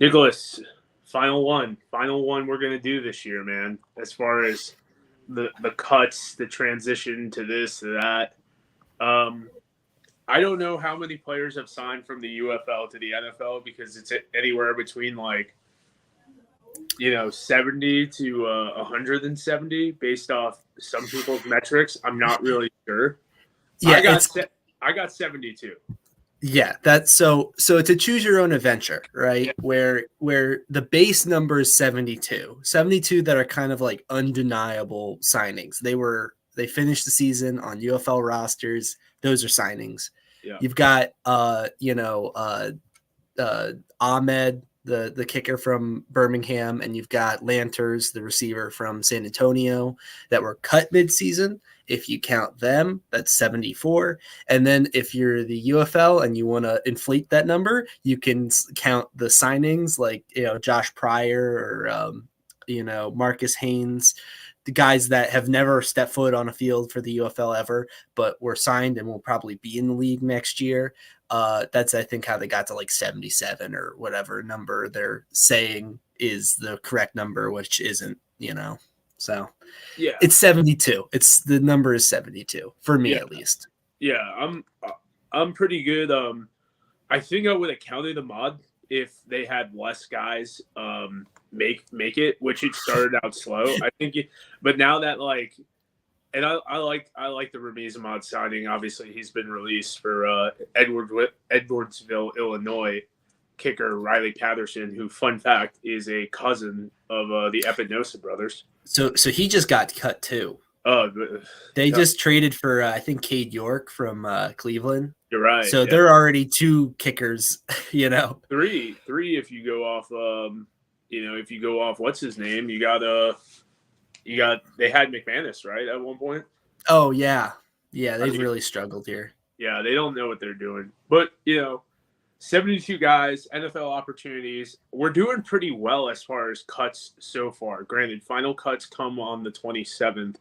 Nicholas, final one we're gonna do this year, man. As far as the cuts, the transition to this, to that. I don't know how many players have signed from the UFL to the NFL because it's anywhere between 70 to 170 based off some people's metrics. I'm not really sure. Yeah, I got 72. Yeah, that's so it's a choose your own adventure, right? Yeah. Where the base number is 72. 72 that are kind of like undeniable signings. They finished the season on UFL rosters. Those are signings. Yeah. You've got Ahmed, the kicker from Birmingham, and you've got Lanters, the receiver from San Antonio, that were cut midseason. If you count them, that's 74. And then if you're the UFL and you want to inflate that number, you can count the signings like Josh Pryor or Marcus Haynes, the guys that have never stepped foot on a field for the UFL ever, but were signed and will probably be in the league next year. That's, I think, how they got to like 77 or whatever number they're saying is the correct number, which isn't, So yeah, it's 72. The number is 72 for me, at least. Yeah, I'm pretty good. I think I would have counted them odd if they had less guys make it, which it started out slow. I think, but now that and I like the Ramiz Ahmad signing. Obviously, he's been released for Edwardsville, Illinois kicker Riley Patterson, who, fun fact, is a cousin of the Epinosa brothers. So he just got cut too. They just traded for I think Cade York from Cleveland. You're right. So they're already two kickers. Three if you go off. If you go off what's his name, you got they had McManus, right, at one point. Oh yeah, they've really struggled here. Yeah, they don't know what they're doing, but 72 guys, NFL opportunities. We're doing pretty well as far as cuts so far. Granted, final cuts come on the 27th,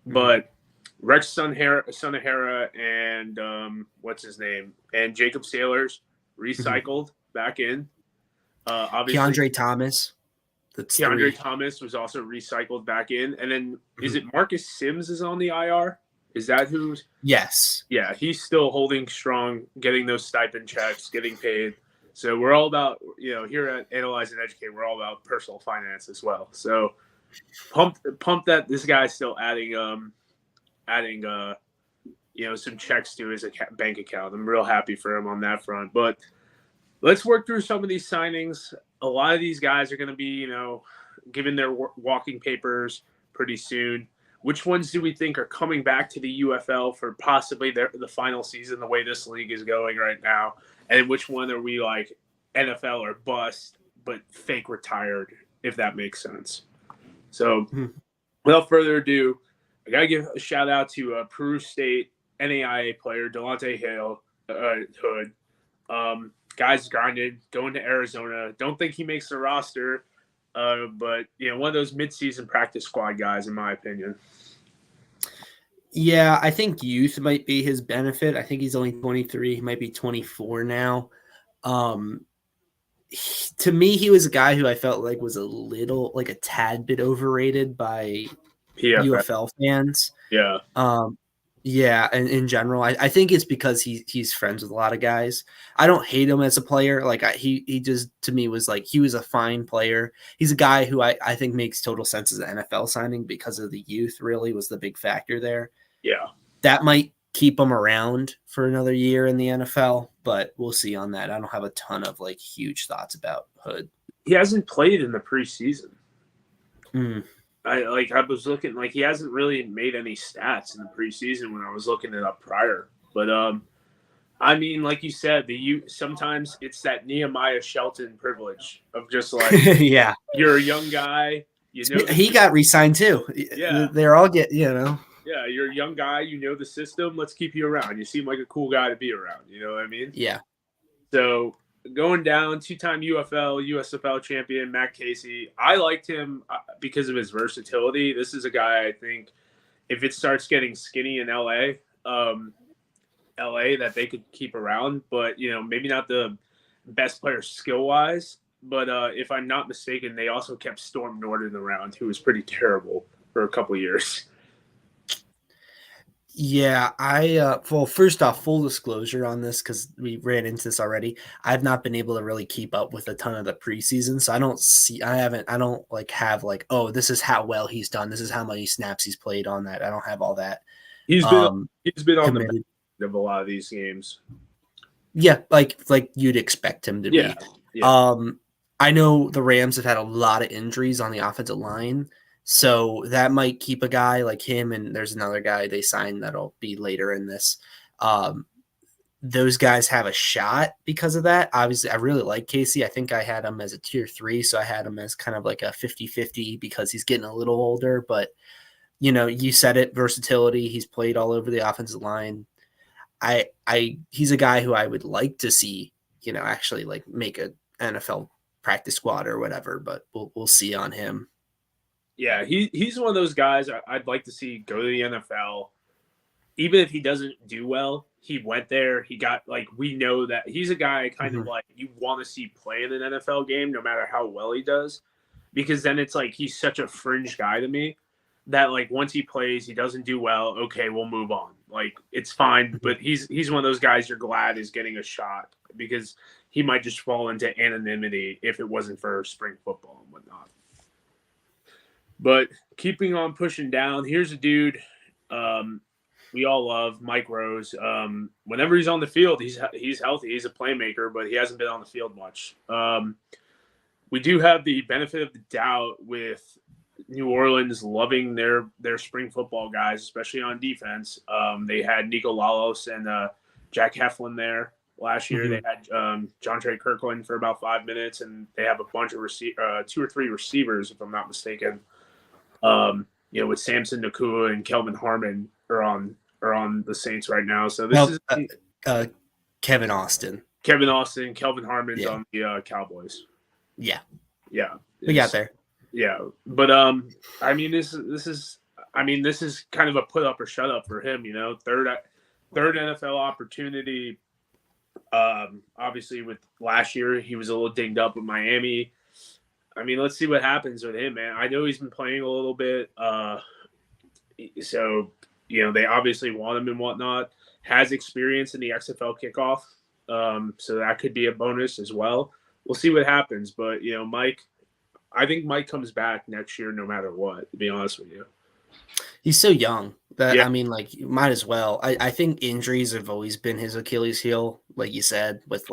but Rex Sonahara and what's his name, and Jacob Sailors recycled back in. Obviously, Keandre Thomas. Thomas was also recycled back in, and then is it Marcus Sims is on the IR? Is that who's? Yes. Yeah, he's still holding strong, getting those stipend checks, getting paid. So we're all about, here at Analyze and Educate, we're all about personal finance as well. So pump that this guy's still adding some checks to his bank account. I'm real happy for him on that front. But let's work through some of these signings. A lot of these guys are going to be, given their walking papers pretty soon. Which ones do we think are coming back to the UFL for possibly the final season, the way this league is going right now? And which one are we like NFL or bust, but fake retired, if that makes sense? So without further ado, I got to give a shout out to Peru State NAIA player Delonte Hood. Guy's grinded, going to Arizona. Don't think he makes the roster, but one of those midseason practice squad guys, in my opinion. Yeah, I think youth might be his benefit. I think he's only 23. He might be 24 now. To me, he was a guy who I felt like was a tad bit overrated by UFL fans. Yeah. Yeah, and in general, I think it's because he's friends with a lot of guys. I don't hate him as a player. He just, to me, was like, he was a fine player. He's a guy who I think makes total sense as an NFL signing because of the youth, really was the big factor there. Yeah. That might keep him around for another year in the NFL, but we'll see on that. I don't have a ton of huge thoughts about Hood. He hasn't played in the preseason. I was looking, he hasn't really made any stats in the preseason when I was looking it up prior. But I mean, like you said, sometimes it's that Nehemiah Shelton privilege of just yeah, you're a young guy, he got re-signed too. Yeah, they're all Yeah, you're a young guy, the system. Let's keep you around. You seem like a cool guy to be around. You know what I mean? Yeah. So going down, two-time UFL, USFL champion, Matt Casey. I liked him because of his versatility. This is a guy, I think, if it starts getting skinny in LA, that they could keep around. But, maybe not the best player skill-wise. but if I'm not mistaken, they also kept Storm Norton around, who was pretty terrible for a couple years. Yeah, well, first off, full disclosure on this, because we ran into this already. I've not been able to really keep up with a ton of the preseason, so I don't like have like, oh, this is how well he's done. This is how many snaps he's played on that. I don't have all that. He's been Um, he's been on the back committed. of a lot of these games. Yeah, like you'd expect him to Yeah, be. yeah. I know the Rams have had a lot of injuries on the offensive line, so that might keep a guy like him. And there's another guy they signed that'll be later in this. Um, those guys have a shot because of that. Obviously, I really like Casey. I think I had him as a tier 3, so I had him as kind of like a 50-50 because he's getting a little older. But, you said it, versatility. He's played all over the offensive line. He's a guy who I would like to see, actually like make a NFL practice squad or whatever, but we'll see on him. Yeah, he's one of those guys I'd like to see go to the NFL. Even if he doesn't do well, he went there. He got we know that he's a guy kind of like you want to see play in an NFL game, no matter how well he does, because then it's like he's such a fringe guy to me that once he plays, he doesn't do well. Okay, we'll move on. It's fine, but he's one of those guys you're glad is getting a shot because he might just fall into anonymity if it wasn't for spring football and whatnot. But keeping on pushing down, here's a dude we all love, Mike Rose. Whenever he's on the field, he's healthy. He's a playmaker, but he hasn't been on the field much. We do have the benefit of the doubt with New Orleans loving their spring football guys, especially on defense. They had Nico Lalos and Jack Heflin there last year. They had John Trey Kirkland for about 5 minutes, and they have a bunch of 2 or 3 receivers, if I'm not mistaken. With Samson Nakua and Kelvin Harmon are on the Saints right now. So this is Kevin Austin. Kelvin Harmon's on the Cowboys. Yeah. We got there. Yeah, but this is kind of a put up or shut up for him. Third NFL opportunity. Obviously, with last year he was a little dinged up with Miami. Let's see what happens with him, man. I know he's been playing a little bit. So they obviously want him and whatnot. Has experience in the XFL kickoff, so that could be a bonus as well. We'll see what happens, but I think Mike comes back next year no matter what, to be honest with you. He's so young that, you might as well. I think injuries have always been his Achilles heel, like you said, with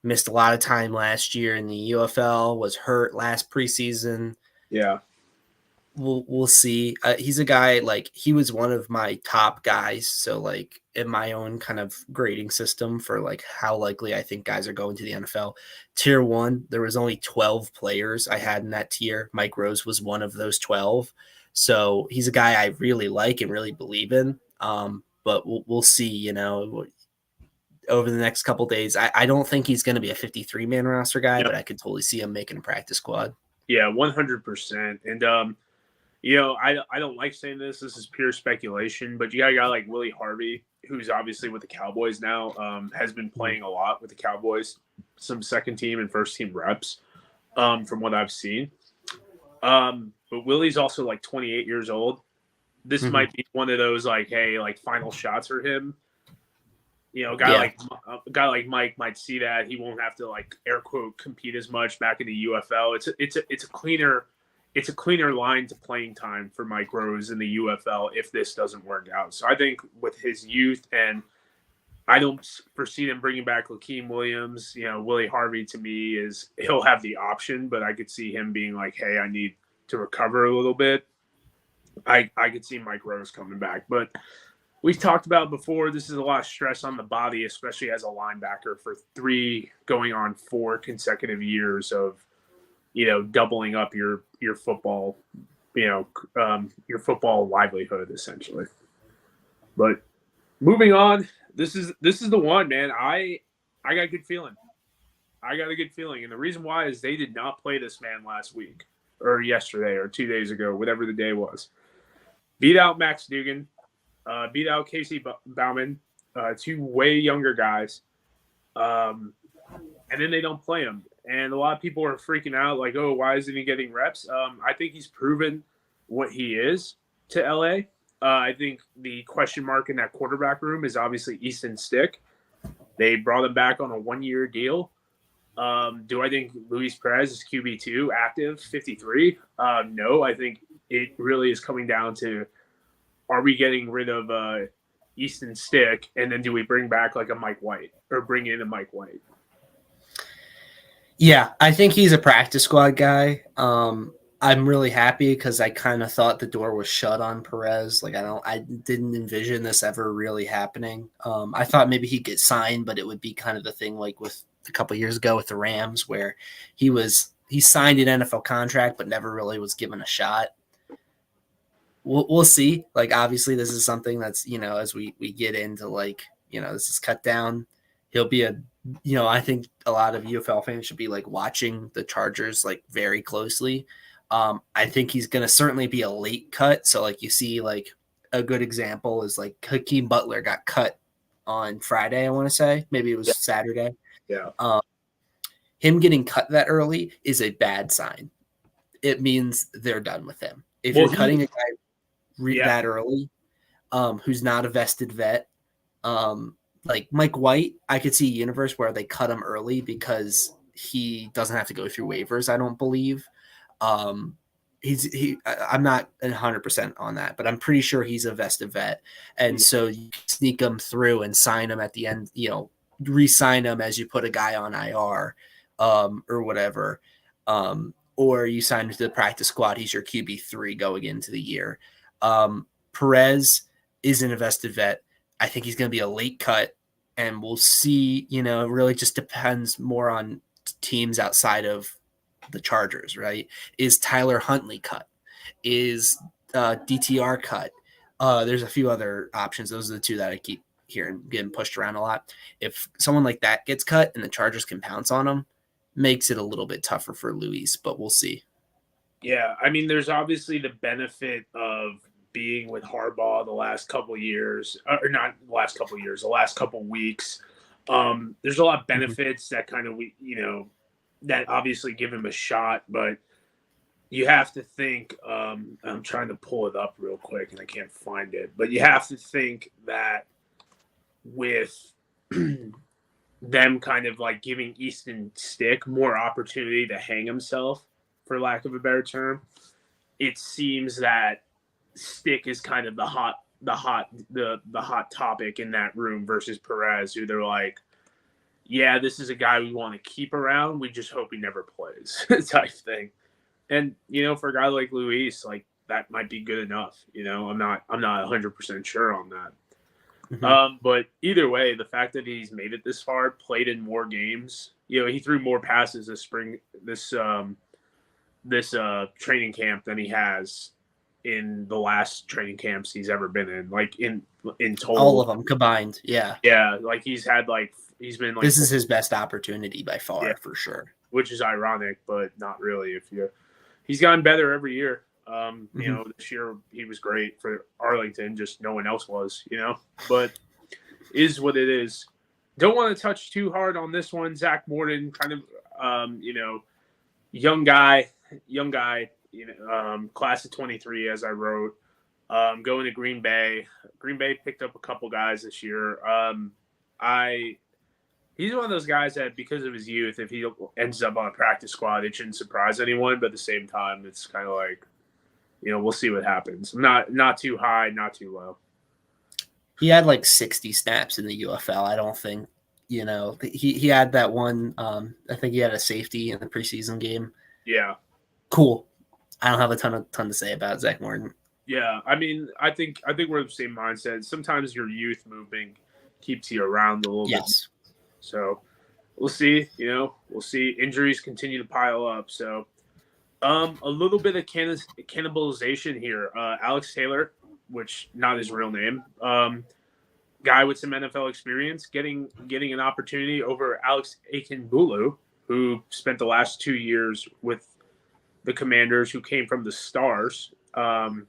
missed a lot of time last year in the UFL, was hurt last preseason. Yeah. We'll see. He's a guy, he was one of my top guys. So in my own kind of grading system for how likely I think guys are going to the NFL. Tier 1, there was only 12 players I had in that tier. Mike Rose was one of those 12. So he's a guy I really like and really believe in. But we'll see, over the next couple days. I don't think he's going to be a 53-man roster guy, but I could totally see him making a practice squad. Yeah, 100%. And I don't like saying this. This is pure speculation, but you got a guy like Willie Harvey, who's obviously with the Cowboys now, has been playing a lot with the Cowboys, some second team and first team reps, from what I've seen. But Willie's also 28 years old. This might be one of those final shots for him. A guy like Mike might see that he won't have to air quote compete as much back in the UFL. It's a cleaner line to playing time for Mike Rose in the UFL if this doesn't work out. So I think with his youth, and I don't foresee them bringing back Lakeem Williams. Willie Harvey to me he'll have the option, but I could see him being hey, I need to recover a little bit. I could see Mike Rose coming back, but we've talked about before, this is a lot of stress on the body, especially as a linebacker for 3 going on 4 consecutive years of, doubling up your football, your football livelihood essentially. But moving on, this is the one, man. I got a good feeling. And the reason why is they did not play this man last week or yesterday or 2 days ago, whatever the day was. Beat out Max Dugan. Beat out Casey Bauman, 2 way younger guys, and then they don't play him. And a lot of people are freaking out, like, oh, why isn't he getting reps? I think he's proven what he is to LA. I think the question mark in that quarterback room is obviously Easton Stick. They brought him back on a 1-year deal. Do I think Luis Perez is QB2 active 53? No, I think it really is coming down to, are we getting rid of Easton Stick, and then do we bring back like a Mike White or bring in a Mike White? Yeah, I think he's a practice squad guy. I'm really happy because I kind of thought the door was shut on Perez. Like I didn't envision this ever really happening. I thought maybe he'd get signed, but it would be kind of the thing like with a couple years ago with the Rams, where he signed an NFL contract but never really was given a shot. We'll see. Like obviously, this is something that's as we get into like this is cut down. He'll be I think a lot of UFL fans should be like watching the Chargers like very closely. I think he's going to certainly be a late cut. So like you see like a good example is like Hakeem Butler got cut on Friday. I want to say maybe it was Saturday. Yeah. Him getting cut that early is a bad sign. It means they're done with him. If you're cutting a guy that early, who's not a vested vet, like Mike White, I could see a universe where they cut him early because he doesn't have to go through waivers. I don't believe. I'm not 100% on that, but I'm pretty sure he's a vested vet, and so you sneak him through and sign him at the end. Re-sign him as you put a guy on IR, or whatever, or you sign him to the practice squad. He's your QB3 going into the year. Perez isn't a vested vet. I think he's going to be a late cut, and we'll see. It really just depends more on teams outside of the Chargers, right? Is Tyler Huntley cut? Is DTR cut? There's a few other options. Those are the two that I keep hearing getting pushed around a lot. If someone like that gets cut and the Chargers can pounce on them, makes it a little bit tougher for Luis, but we'll see. Yeah, I mean, there's obviously the benefit of being with Harbaugh the last couple years, or not the last couple years, the last couple weeks. There's a lot of benefits that kind of that obviously give him a shot, but you have to think. I'm trying to pull it up real quick and I can't find it, but you have to think that with them kind of like giving Easton Stick more opportunity to hang himself, for lack of a better term, it seems that Stick is kind of the hot topic in that room versus Perez, who they're like, yeah, this is a guy we want to keep around. We just hope he never plays, type thing. And for a guy like Luis, like that might be good enough. I'm not 100% sure on that. Mm-hmm. But either way, the fact that he's made it this far, played in more games, he threw more passes this spring, this training camp than he has in the last training camps he's ever been in, like in total. All of them combined. Yeah. Yeah. Like he's been like, this is his best opportunity by far, for sure. Which is ironic, but not really. He's gotten better every year. This year he was great for Arlington, just no one else was, but is what it is. Don't want to touch too hard on this one. Zach Morton, kind of, young guy, class of 23, as I wrote, going to Green Bay. Green Bay picked up a couple guys this year. He's one of those guys that, because of his youth, if he ends up on a practice squad, it shouldn't surprise anyone. But at the same time, it's kind of like, we'll see what happens. Not too high, not too low. He had like 60 snaps in the UFL. I don't think, he had that one. I think he had a safety in the preseason game. Yeah. Cool. I don't have a ton to say about Zach Morton. Yeah. I mean, I think we're the same mindset. Sometimes your youth moving keeps you around a little bit. So we'll see, we'll see. Injuries continue to pile up. So a little bit of cannibalization here. Alex Taylor, which not his real name, guy with some NFL experience, getting an opportunity over Alex Akinbulu, who spent the last 2 years with the Commanders, who came from the Stars. They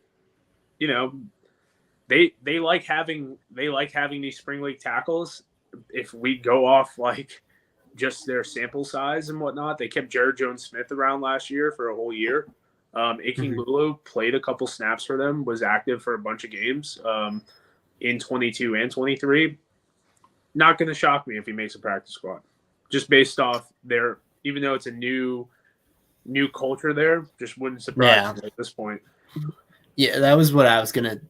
like having these spring league tackles. If we go off like just their sample size and whatnot. They kept Jared Jones-Smith around last year for a whole year. Ikingbulu played a couple snaps for them, was active for a bunch of games in 22 and 23. Not going to shock me if he makes a practice squad, just based off their. Even though it's a new culture there, just wouldn't surprise me at this point. Yeah, that was what I was gonna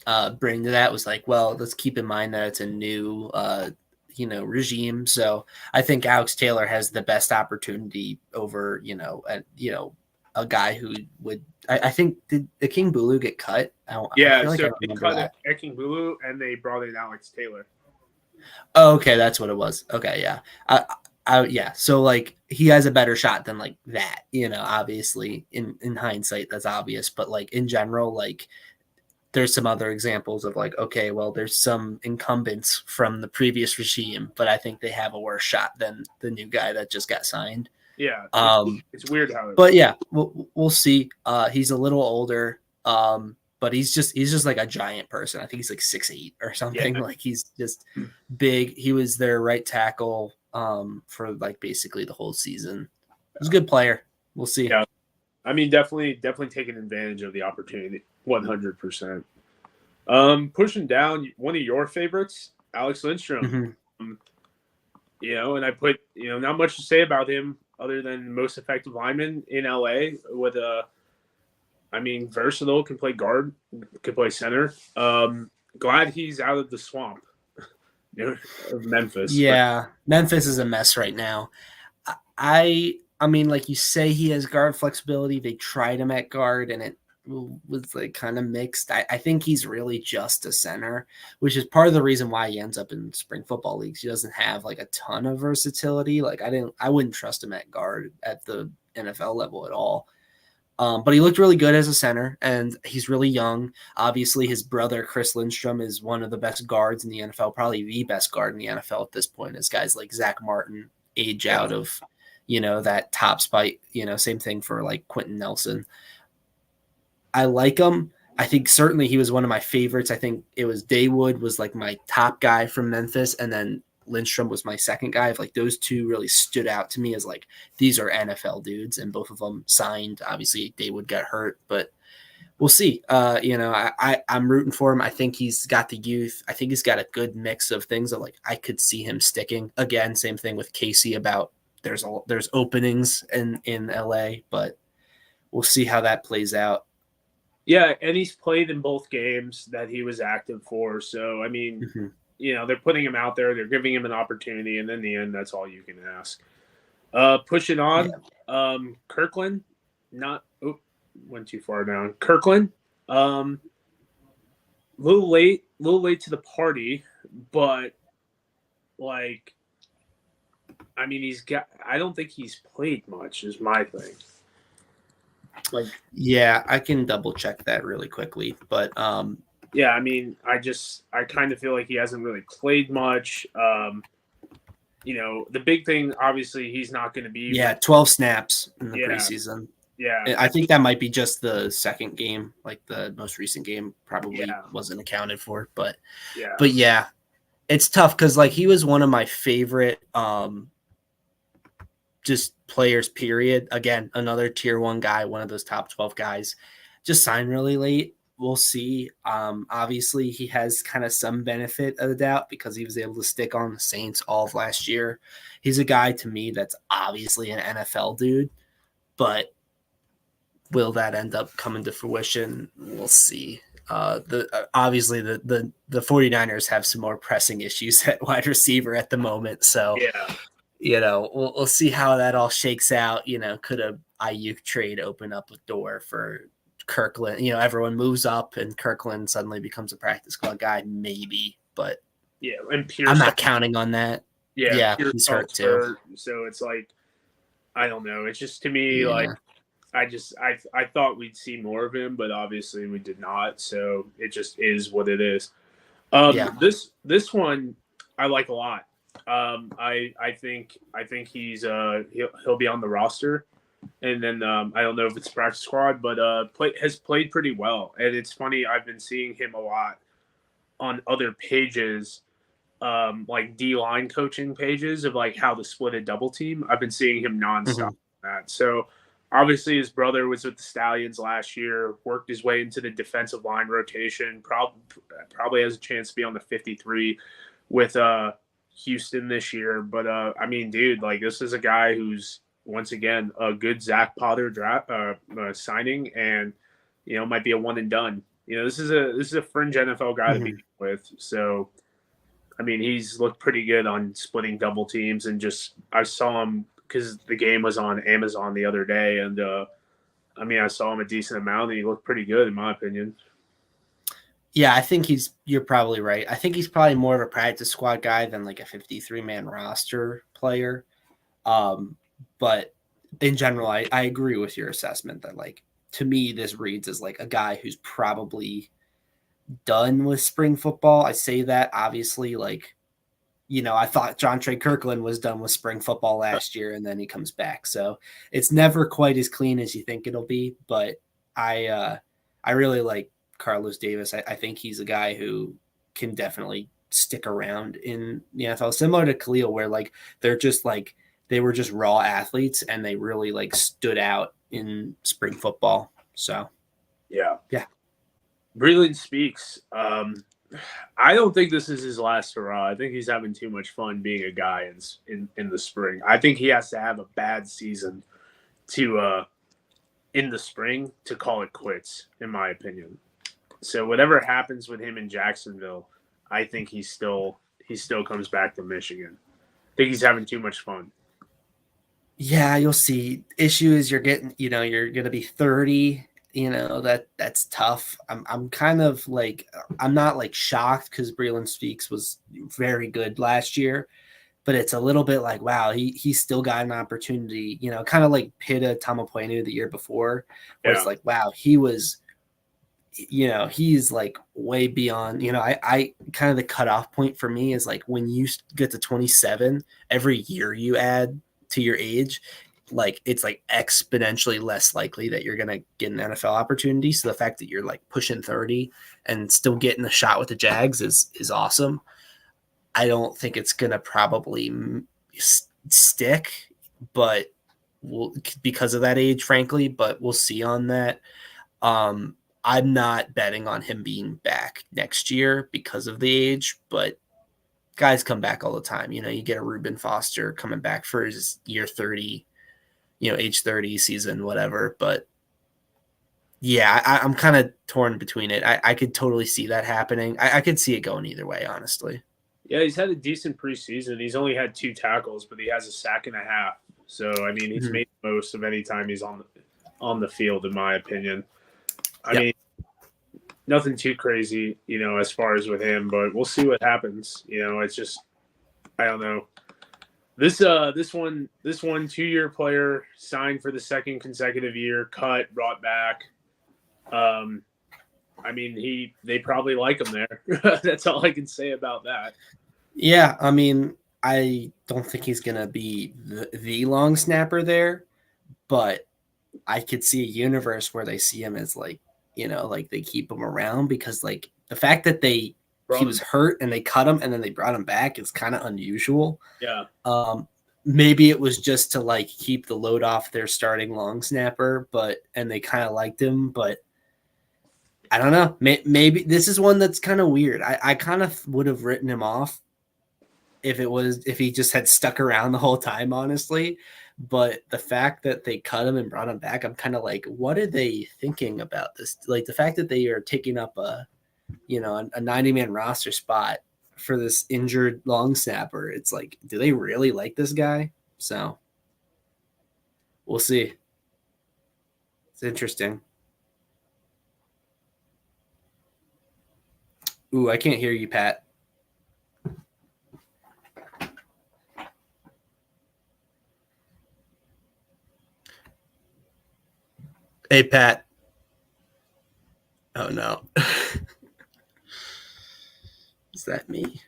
bring to that. Was like, well, let's keep in mind that it's a new regime. So I think Alex Taylor has the best opportunity over a guy who would. I think did Ikingbulu get cut? I feel like so I they remember cut that. Ikingbulu and they brought in Alex Taylor. Oh, okay, that's what it was. Okay, yeah. Yeah. So like he has a better shot than like that, obviously in hindsight, that's obvious. But like in general, like there's some other examples of like, okay, well, there's some incumbents from the previous regime, but I think they have a worse shot than the new guy that just got signed. Yeah. It's weird how but yeah, we'll see. He's a little older. But he's just like a giant person. I think he's like 6'8" or something. Yeah. Like he's just big. He was their right tackle for like basically the whole season. He's a good player. We'll see. Yeah. I mean, definitely taking advantage of the opportunity. 100%. Pushing down one of your favorites, Alex Lindstrom. Mm-hmm. And I put, not much to say about him other than most effective lineman in LA with versatile, can play guard, can play center. Glad he's out of the swamp of Memphis. Yeah, Memphis is a mess right now. I mean, like you say, he has guard flexibility. They tried him at guard, and it was like kind of mixed. I think he's really just a center, which is part of the reason why he ends up in spring football leagues. He doesn't have like a ton of versatility. Like I wouldn't trust him at guard at the NFL level at all. But he looked really good as a center, and he's really young. Obviously, his brother, Chris Lindstrom, is one of the best guards in the NFL, probably the best guard in the NFL at this point, as guys like Zach Martin age out of, that top spot. Same thing for like Quentin Nelson. I like him. I think certainly he was one of my favorites. I think it was Daywood was like my top guy from Memphis, and then Lindstrom was my second guy. Like those two really stood out to me as like these are NFL dudes, and both of them signed. Obviously, Daywood got hurt, but we'll see. I'm rooting for him. I think he's got the youth. I think he's got a good mix of things that like I could see him sticking. Again, same thing with Casey about there's openings in LA, but we'll see how that plays out. Yeah, and he's played in both games that he was active for. So I mean. Mm-hmm. They're putting him out there. They're giving him an opportunity, and in the end, that's all you can ask. Pushing on, Kirkland, went too far down. Kirkland, little late to the party, but like, I mean, I don't think he's played much. Is my thing. Like, yeah, I can double check that really quickly, but yeah, I mean, I kind of feel like he hasn't really played much. The big thing, obviously, he's not going to be. 12 snaps in the preseason. Yeah. I think that might be just the second game, like the most recent game probably wasn't accounted for. But yeah, it's tough because like he was one of my favorite just players, period. Again, another tier 1 guy, one of those top 12 guys, just signed really late. We'll see. Obviously, he has kind of some benefit of the doubt because he was able to stick on the Saints all of last year. He's a guy to me that's obviously an NFL dude, but will that end up coming to fruition? We'll see. Obviously the 49ers have some more pressing issues at wide receiver at the moment. So, we'll see how that all shakes out. Could a Ayuk trade open up a door for Kirkland? Everyone moves up and Kirkland suddenly becomes a practice squad guy, maybe, but and Pierce, I'm not counting on that. He's hurt too. So it's like, I don't know. It's just to me like I thought we'd see more of him, but obviously we did not. So it just is what it is. This one I like a lot. I think he's he'll be on the roster. And then I don't know if it's practice squad, but has played pretty well. And it's funny, I've been seeing him a lot on other pages like D-line coaching pages of like how to split a double team. I've been seeing him nonstop on that. So obviously his brother was with the Stallions last year, worked his way into the defensive line rotation, probably has a chance to be on the 53 with Houston this year. But I mean, dude, like this is a guy who's once again a good Zach Potter draft signing, and might be a one and done. This is a fringe NFL guy to be with. So I mean, he's looked pretty good on splitting double teams, and just I saw him because the game was on Amazon the other day, and I mean, I saw him a decent amount, and he looked pretty good in my opinion. Yeah, I think you're probably right. I think he's probably more of a practice squad guy than like a 53-man roster player. But in general, I agree with your assessment that like to me, this reads as like a guy who's probably done with spring football. I say that obviously, like, I thought John Trey Kirkland was done with spring football last year and then he comes back. So it's never quite as clean as you think it'll be. But I really like Carlos Davis. I think he's a guy who can definitely stick around in the NFL, similar to Khalil, where like they're just like they were just raw athletes and they really like stood out in spring football. So yeah. Breland Speaks. I don't think this is his last hurrah. I think he's having too much fun being a guy in the spring. I think he has to have a bad season to in the spring to call it quits, in my opinion. So whatever happens with him in Jacksonville, I think he still comes back to Michigan. I think he's having too much fun. Yeah, you'll see. Issue is you're going to be 30. That's tough. I'm kind of like, I'm not like shocked because Breland Speaks was very good last year, but it's a little bit like, wow, he still got an opportunity, kind of like Pitta Tamapuenu the year before, where it's like, wow, he was, he's like way beyond, I kind of the cutoff point for me is like when you get to 27, every year you add to your age, like it's like exponentially less likely that you're going to get an NFL opportunity. So the fact that you're like pushing 30 and still getting a shot with the Jags is awesome. I don't think it's going to probably stick, but because of that age, frankly, but we'll see on that. I'm not betting on him being back next year because of the age, but guys come back all the time. You get a Reuben Foster coming back for his year 30, age 30 season, whatever. But yeah, I'm kind of torn between it. I could totally see that happening. I could see it going either way, honestly. Yeah, he's had a decent preseason. He's only had 2 tackles, but he has a sack and a half. So, I mean, he's made the most of any time he's on the field, in my opinion. I mean, nothing too crazy, as far as with him, but we'll see what happens. It's just, I don't know. This 2-year player signed for the second consecutive year, cut, brought back. I mean, they probably like him there. That's all I can say about that. Yeah, I mean, I don't think he's gonna be the long snapper there, but I could see a universe where they see him as like, like they keep him around because like the fact that he was hurt and they cut him and then they brought him back is kind of unusual. Yeah. Maybe it was just to like keep the load off their starting long snapper, and they kind of liked him, but I don't know. Maybe this is one that's kind of weird. I kind of would have written him off if he just had stuck around the whole time, honestly. But the fact that they cut him and brought him back, I'm kind of like, what are they thinking about this? Like the fact that they are taking up a 90-man roster spot for this injured long snapper. It's like, do they really like this guy? So we'll see. It's interesting. Ooh, I can't hear you, Pat. Hey, Pat. Oh, no. Is that me?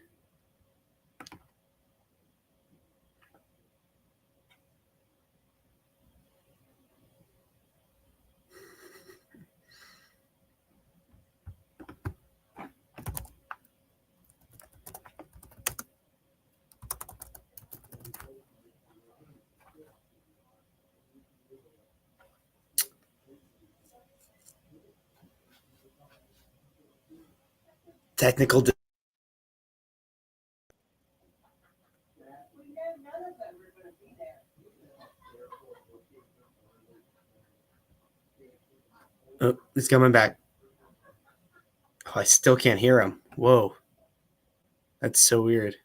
Technical. Oh, he's coming back. Oh, I still can't hear him. Whoa. That's so weird.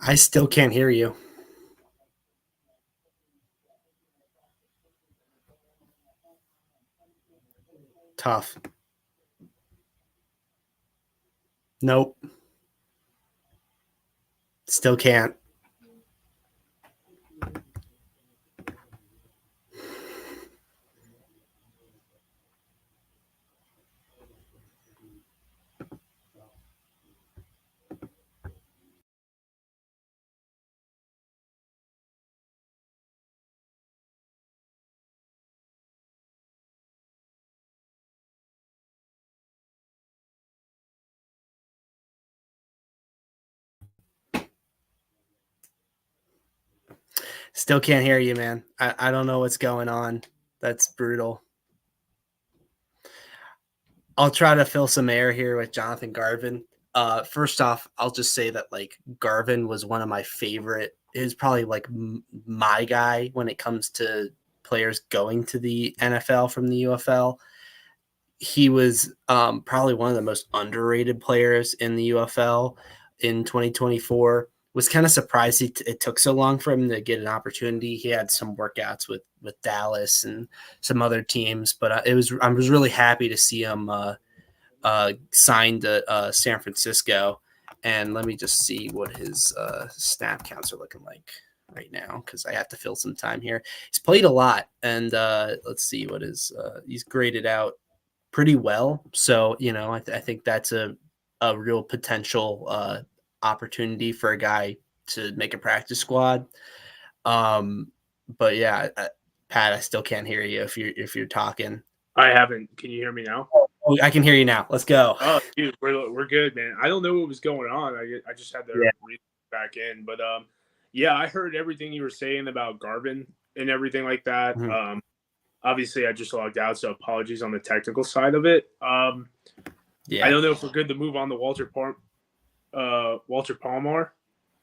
I still can't hear you. Tough. Nope. Still can't. Still can't hear you, man. I don't know what's going on. That's brutal. I'll try to fill some air here with Jonathan Garvin. First off, I'll just say that like Garvin was one of my favorite. He was probably like my guy when it comes to players going to the NFL from the UFL. He was probably one of the most underrated players in the UFL in 2024. Was kind of surprised it took so long for him to get an opportunity. He had some workouts with Dallas and some other teams, but I was really happy to see him signed to San Francisco. And let me just see what his snap counts are looking like right now because I have to fill some time here. He's played a lot, and let's see what his he's graded out pretty well. So I think that's a real potential opportunity for a guy to make a practice squad. But yeah, Pat, I still can't hear you if you're talking. I haven't. Can you hear me now? Oh, I can hear you now. Let's go. Oh, dude, we're good, man. I don't know what was going on. I just had to read back in, but yeah, I heard everything you were saying about Garvin and everything like that. Mm-hmm. Obviously, I just logged out, so apologies on the technical side of it. Yeah, I don't know if we're good to move on to Walter Palmer,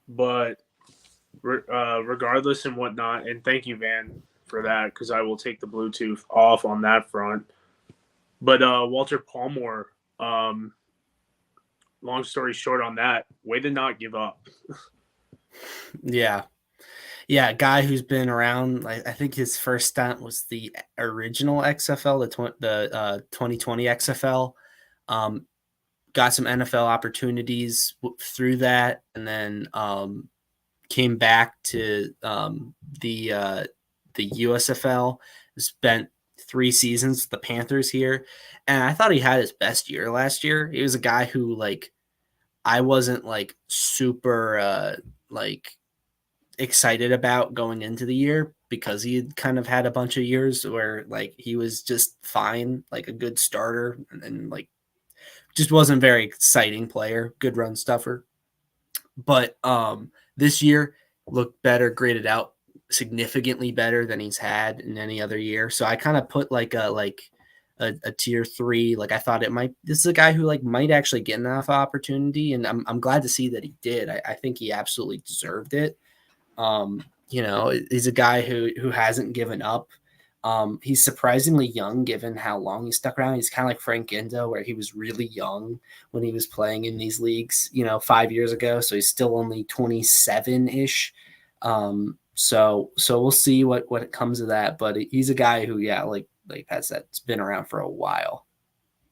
but regardless and whatnot, and thank you, Van, for that because I will take the Bluetooth off on that front. But Walter Palmer, long story short on that, way to not give up. yeah, guy who's been around. I think his first stint was the original XFL, the 2020 XFL. Got some NFL opportunities through that, and then came back to the USFL. Spent 3 seasons with the Panthers here, and I thought he had his best year last year. He was a guy who like I wasn't like super like excited about going into the year because he had kind of had a bunch of years where like he was just fine, like a good starter, and like just wasn't very exciting player, good run stuffer. But this year looked better, graded out significantly better than he's had in any other year. So I kind of put like a tier 3. Like I thought this is a guy who like might actually get enough opportunity, and I'm glad to see that he did. I think he absolutely deserved it. He's a guy who hasn't given up. He's surprisingly young given how long he stuck around. He's kind of like Frank Indo, where he was really young when he was playing in these leagues, 5 years ago. So he's still only 27-ish. So we'll see what comes of that. But he's a guy who, like that's been around for a while.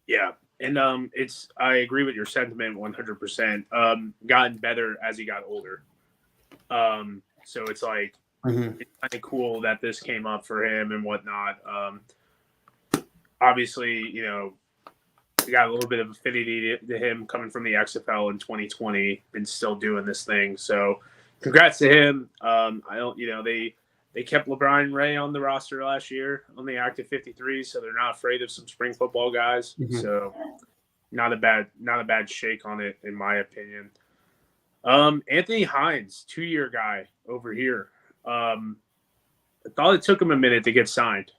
Yeah. And I agree with your sentiment 100%. Gotten better as he got older. So it's like, It's kind of cool that this came up for him and whatnot. Obviously, I got a little bit of affinity to him coming from the XFL in 2020 and still doing this thing. So, congrats to him. I don't, they kept LeBron Ray on the roster last year on the active 53, so they're not afraid of some spring football guys. Mhm. So, not a bad shake on it in my opinion. Anthony Hines, 2-year guy over here. I thought it took him a minute to get signed.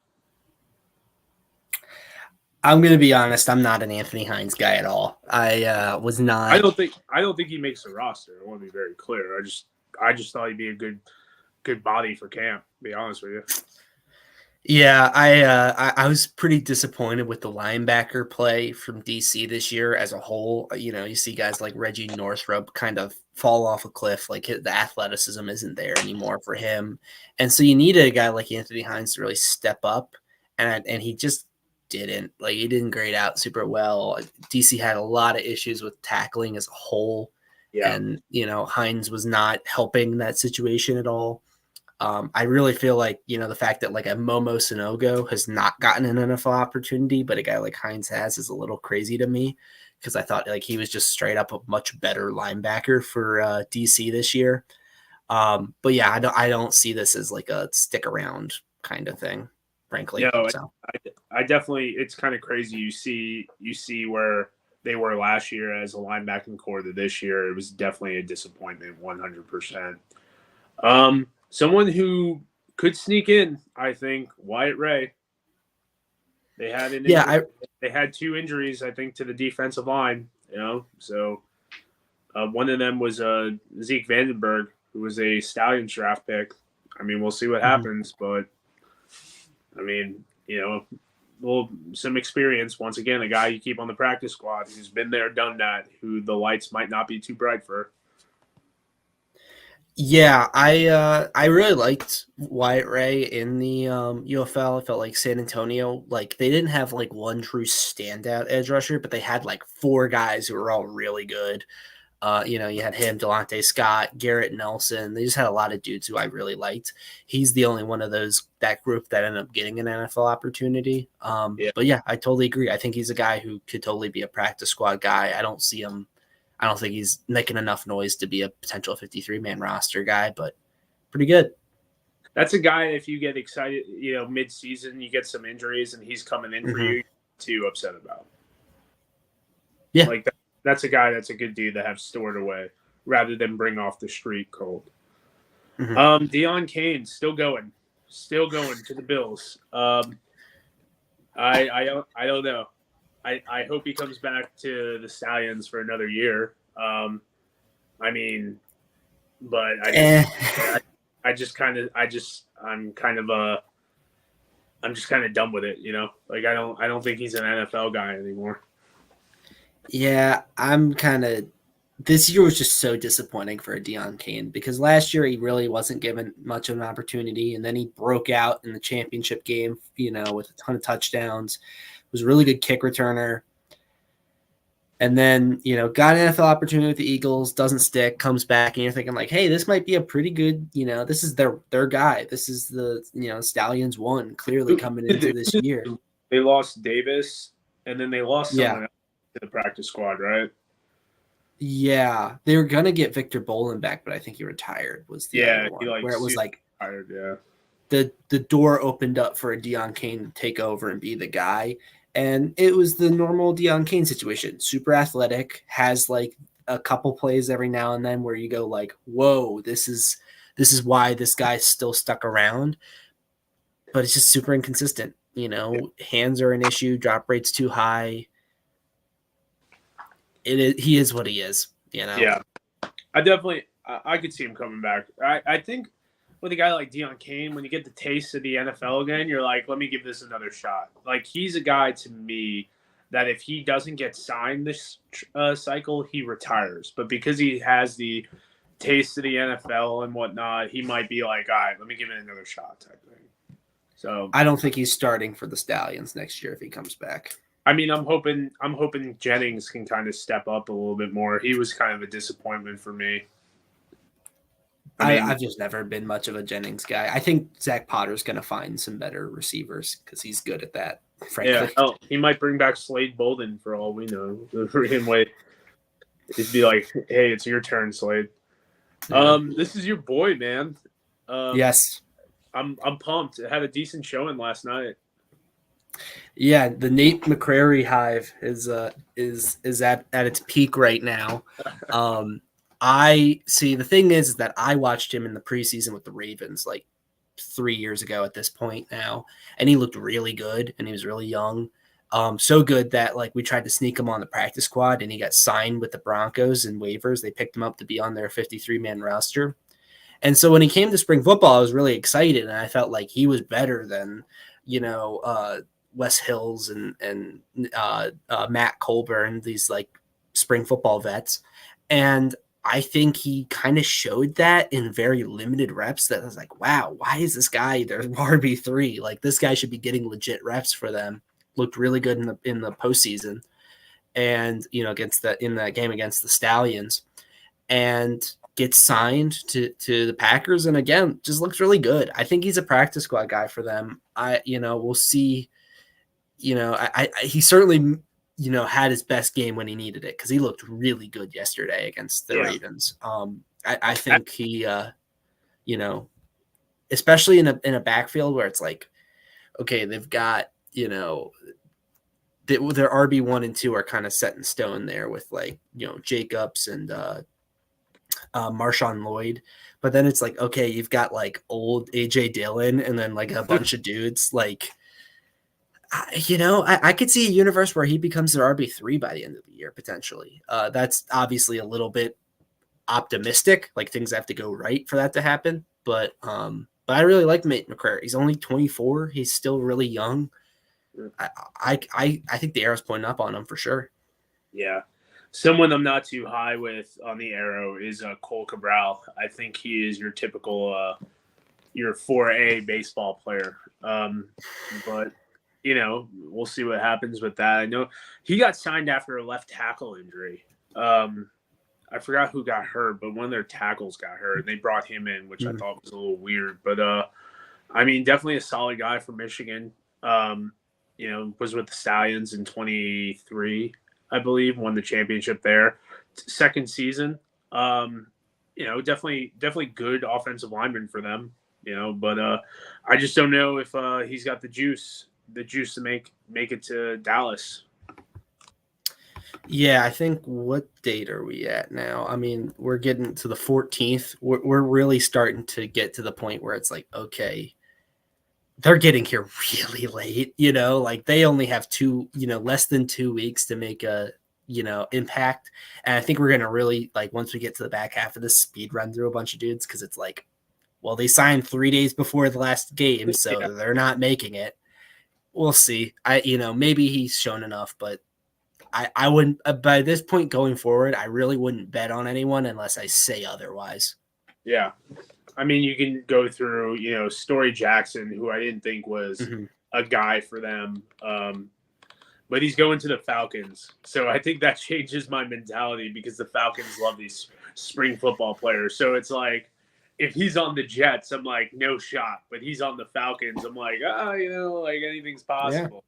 I'm going to be honest. I'm not an Anthony Hines guy at all. I was not. I don't think he makes the roster. I want to be very clear. I just thought he'd be a good body for camp. To be honest with you. Yeah, I was pretty disappointed with the linebacker play from DC this year as a whole. You see guys like Reggie Northrup kind of fall off a cliff. Like the athleticism isn't there anymore for him, and so you need a guy like Anthony Hines to really step up, and he just didn't. Like he didn't grade out super well. DC had a lot of issues with tackling as a whole, and Hines was not helping that situation at all. I really feel like, the fact that like a Momo Sanogo has not gotten an NFL opportunity, but a guy like Hines has is a little crazy to me because I thought like he was just straight up a much better linebacker for DC this year. But yeah, I don't see this as like a stick around kind of thing, frankly. No, so. I definitely, it's kind of crazy. You see where they were last year as a linebacking core to this year. It was definitely a disappointment, 100%. Someone who could sneak in, I think, Wyatt Ray. They had they had 2 injuries, I think, to the defensive line. So one of them was Zeke Vandenberg, who was a Stallions draft pick. I mean, we'll see what happens, but I mean, some experience. Once again, a guy you keep on the practice squad who's been there, done that, who the lights might not be too bright for. Yeah, I really liked Wyatt Ray in the UFL. I felt like San Antonio, like they didn't have like one true standout edge rusher, but they had like 4 guys who were all really good. You had him, Delonte Scott, Garrett Nelson. They just had a lot of dudes who I really liked. He's the only one of that group that ended up getting an NFL opportunity. But yeah, I totally agree. I think he's a guy who could totally be a practice squad guy. I don't think he's making enough noise to be a potential 53-man roster guy, but pretty good. That's a guy, if you get excited, mid-season, you get some injuries and he's coming in for you, too upset about. Yeah. Like that's a guy that's a good dude to have stored away rather than bring off the street cold. Deion Kane, still going to the Bills. I don't know. I hope he comes back to the Stallions for another year. I'm just kind of done with it, Like I don't think he's an NFL guy anymore. Yeah, this year was just so disappointing for Deion Kane because last year he really wasn't given much of an opportunity, and then he broke out in the championship game, with a ton of touchdowns. Was a really good kick returner. And then, got an NFL opportunity with the Eagles, doesn't stick, comes back, and you're thinking like, hey, this might be a pretty good, this is their guy. This is the, Stallions won clearly coming into this year. They lost Davis, and then they lost someone else to the practice squad, right? Yeah. They were going to get Victor Bolin back, but I think he retired was the other one, where it was like tired, yeah. The door opened up for a Deion Kane to take over and be the guy. And it was the normal Deion Kane situation. Super athletic, has like a couple plays every now and then where you go like, whoa, this is why this guy's still stuck around. But it's just super inconsistent. Hands are an issue, drop rate's too high. He is what he is, Yeah. I could see him coming back. I think with a guy like Deion Kane, when you get the taste of the NFL again, you're like, let me give this another shot. Like, he's a guy to me that if he doesn't get signed this cycle, he retires. But because he has the taste of the NFL and whatnot, he might be like, all right, let me give it another shot type thing. So I don't think he's starting for the Stallions next year if he comes back. I mean, I'm hoping Jennings can kind of step up a little bit more. He was kind of a disappointment for me. I've just never been much of a Jennings guy. I think Zach Potter's going to find some better receivers because he's good at that. frankly. Yeah, hell, he might bring back Slade Bolden for all we know. The freaking way it'd be like, hey, it's your turn, Slade. Yeah. This is your boy, man. Yes. I'm pumped. It had a decent showing last night. Yeah, the Nate McCrary hive is at its peak right now. I see. The thing is that I watched him in the preseason with the Ravens like 3 years ago at this point now, and he looked really good, and he was really young. So good that like we tried to sneak him on the practice squad, and he got signed with the Broncos and waivers. They picked him up to be on their 53-man roster. And so when he came to spring football, I was really excited, and I felt like he was better than, Wes Hills and Matt Colburn, these like spring football vets. And I think he kind of showed that in very limited reps that I was like, wow, why is this guy their RB3? Like this guy should be getting legit reps for them. Looked really good in the postseason and, in that game against the Stallions. And gets signed to the Packers, and again, just looks really good. I think he's a practice squad guy for them. We'll see. He certainly, had his best game when he needed it because he looked really good yesterday against the Ravens. I think he, especially in a backfield where it's like, okay, they've got, their RB1 and 2 are kind of set in stone there with like, Jacobs and Marshawn Lloyd, but then it's like, okay, you've got like old AJ Dillon and then like a bunch of dudes like, I could see a universe where he becomes their RB3 by the end of the year, potentially. That's obviously a little bit optimistic, like things have to go right for that to happen. But I really like Nate McCrary. He's only 24. He's still really young. I think the arrow's pointing up on him for sure. Yeah. Someone I'm not too high with on the arrow is Cole Cabral. I think he is your typical your 4A baseball player. But we'll see what happens with that. I know he got signed after a left tackle injury. I forgot who got hurt, but one of their tackles got hurt, and they brought him in, which I thought was a little weird. But definitely a solid guy from Michigan. Was with the Stallions in 23. I believe, won the championship there. Second season, definitely good offensive lineman for them, but I just don't know if he's got the juice to make it to Dallas. Yeah, I think what date are we at now? I mean, we're getting to the 14th. We're really starting to get to the point where it's like, okay, they're getting here really late, like they only have less than 2 weeks to make a, impact. And I think we're going to really like, once we get to the back half of this, speed run through a bunch of dudes. Cause it's like, well, they signed 3 days before the last game, so they're not making it. We'll see. Maybe he's shown enough, but I wouldn't, by this point going forward, I really wouldn't bet on anyone unless I say otherwise. Yeah. I mean, you can go through, Story Jackson, who I didn't think was a guy for them. But he's going to the Falcons. So I think that changes my mentality because the Falcons love these spring football players. So it's like, if he's on the Jets, I'm like, no shot. But he's on the Falcons. I'm like, like anything's possible.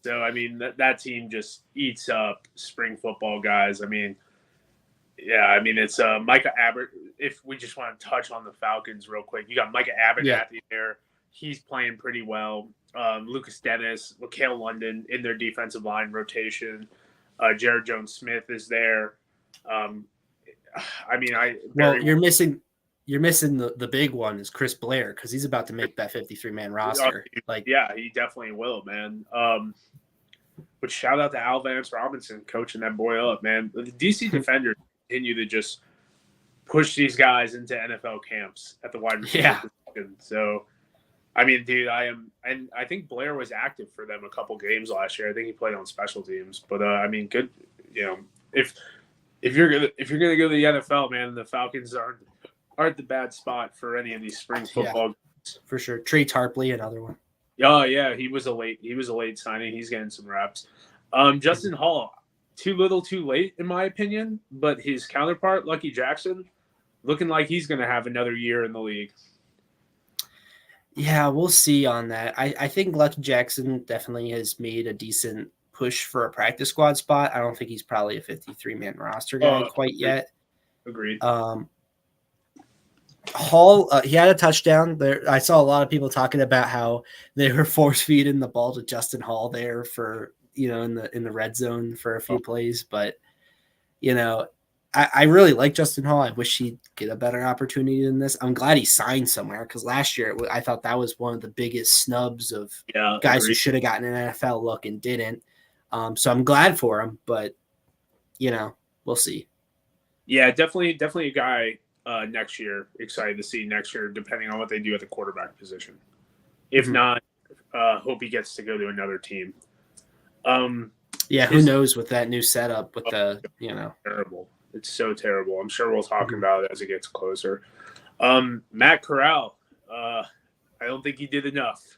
Yeah. So, I mean, that team just eats up spring football guys. I mean, it's Micah Abbott. If we just want to touch on the Falcons real quick, you got Micah Abbott at the there. He's playing pretty well. Lucas Dennis, LaCale London in their defensive line rotation. Jared Jones-Smith is there. You're missing the big one is Chris Blair because he's about to make that 53-man roster. He definitely will, man. But shout out to Al Vance Robinson coaching that boy up, man. The DC defenders continue to just push these guys into NFL camps at the wide receiver position. So, I mean, dude, and I think Blair was active for them a couple games last year. I think he played on special teams. But good. If you're gonna go to the NFL, man, the Falcons aren't the bad spot for any of these spring football games. For sure. Trey Tarpley, another one. Oh yeah, he was a late signing. He's getting some reps. Justin Hall, too little, too late, in my opinion. But his counterpart, Lucky Jackson, looking like he's going to have another year in the league. Yeah, we'll see on that. I think Lucky Jackson definitely has made a decent push for a practice squad spot. I don't think he's probably a 53-man roster guy quite yet. Agreed. Hall, he had a touchdown there. I saw a lot of people talking about how they were force feeding the ball to Justin Hall there for, in the red zone for a few plays. But, I really like Justin Hall. I wish he'd get a better opportunity than this. I'm glad he signed somewhere because last year I thought that was one of the biggest snubs of guys who should have gotten an NFL look and didn't. So I'm glad for him, but, we'll see. Yeah, definitely a guy next year. Excited to see next year, depending on what they do at the quarterback position. If not, hope he gets to go to another team. Who knows with that new setup with terrible. It's so terrible. I'm sure we'll talk about it as it gets closer. Matt Corral, I don't think he did enough.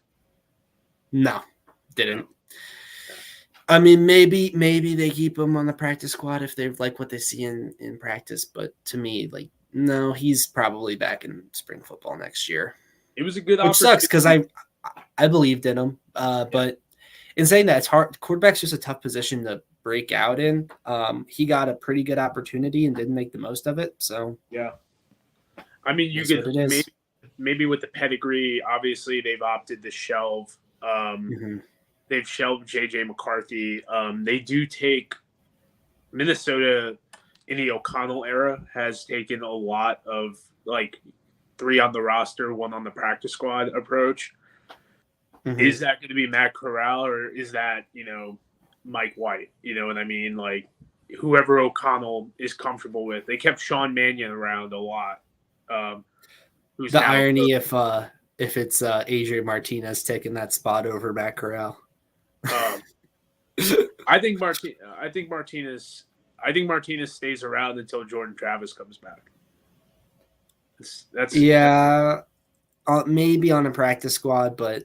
No, didn't. No. I mean, maybe they keep him on the practice squad if they like what they see in practice. But to me, no, he's probably back in spring football next year. It was a good opportunity. Which sucks because I believed in him. But in saying that, it's hard. Quarterback's just a tough position to break out in. He got a pretty good opportunity and didn't make the most of it. So yeah, I mean, you get maybe with the pedigree. Obviously, they've opted to shelve. They've shelved J.J. McCarthy. They do take Minnesota in the O'Connell era has taken a lot of 3 on the roster, 1 on the practice squad approach. Is that going to be Matt Corral or is that, Mike White? You know what I mean? Whoever O'Connell is comfortable with. They kept Sean Mannion around a lot. Who's the irony if it's Adrian Martinez taking that spot over Matt Corral. I think Martinez stays around until Jordan Travis comes back. That's maybe on a practice squad, but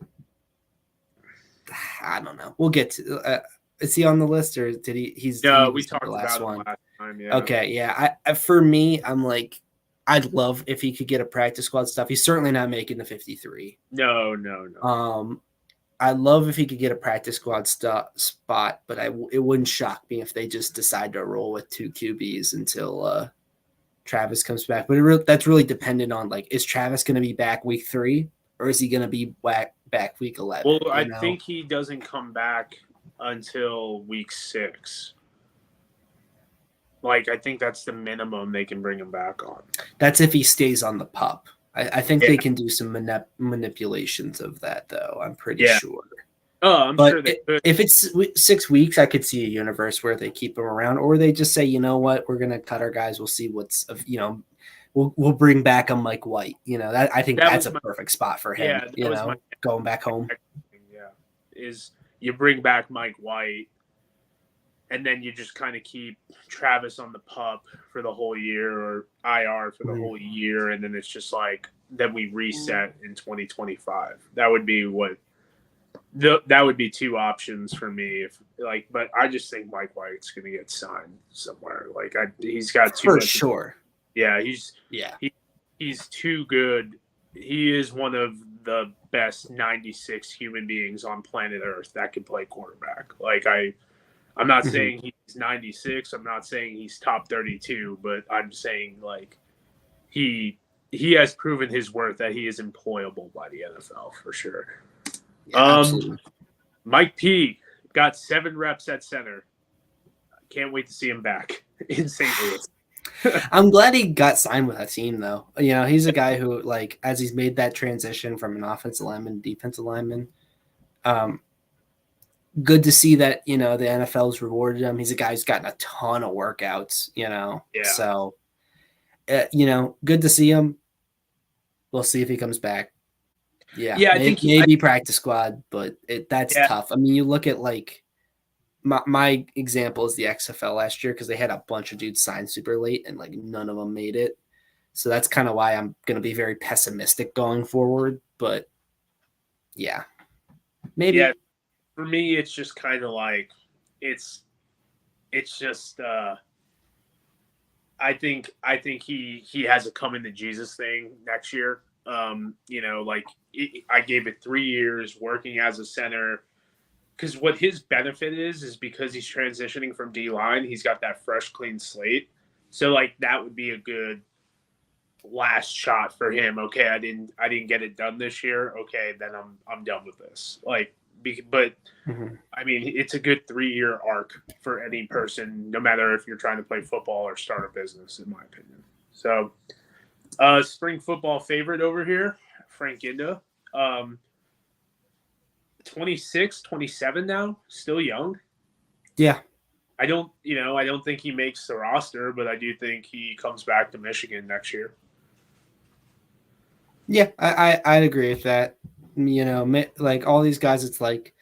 I don't know. We'll get to. Is he on the list or did he? We talked about him last time. Yeah. Okay, yeah. For me, I'm I'd love if he could get a practice squad stuff. He's certainly not making the 53. No. I'd love if he could get a practice squad spot, but it wouldn't shock me if they just decide to roll with 2 QBs until Travis comes back. But that's really dependent on is Travis going to be back week 3 or is he going to be back week 11? Well, I think he doesn't come back until week 6. I think that's the minimum they can bring him back on. That's if he stays on the PUP. I think they can do some manipulations of that, though. I'm pretty sure. Oh, I'm sure they could. If it's 6 weeks, I could see a universe where they keep him around, or they just say, you know what, we're gonna cut our guys. We'll see what's we'll bring back a Mike White. I think that's a perfect spot for him. Going back home. Yeah, is you bring back Mike White. And then you just kind of keep Travis on the PUP for the whole year or IR for the whole year. And then it's just then we reset in 2025. That would be that would be 2 options for me. But I just think Mike White's going to get signed somewhere. He's got too much. For sure. Yeah. He's too good. He is one of the best 96 human beings on planet Earth that can play quarterback. I'm not saying he's 96. I'm not saying he's top 32, but I'm saying he has proven his worth that he is employable by the NFL for sure. Yeah, absolutely. Mike P got 7 reps at center. Can't wait to see him back in St. Louis. I'm glad he got signed with that team, though. He's a guy who, as he's made that transition from an offensive lineman to defensive lineman, good to see that, the NFL's rewarded him. He's a guy who's gotten a ton of workouts, Yeah. So, good to see him. We'll see if he comes back. Yeah. I think maybe practice squad, but that's tough. I mean, you look at my example is the XFL last year because they had a bunch of dudes signed super late and none of them made it. So that's kind of why I'm going to be very pessimistic going forward. But yeah, maybe. Yeah. For me, it's just kind of it's just I think he has a come into Jesus thing next year. I gave it 3 years working as a center. Because what his benefit is because he's transitioning from D line, he's got that fresh, clean slate. So like that would be a good last shot for him. Okay, I didn't get it done this year. Okay, then I'm done with this. But I mean, it's a good 3-year arc for any person, no matter if you're trying to play football or start a business, in my opinion. So, spring football favorite over here, Frank Ginda. 26, 27 now, still young. Yeah. I don't think he makes the roster, but I do think he comes back to Michigan next year. Yeah, I'd agree with that. Like all these guys, it's like,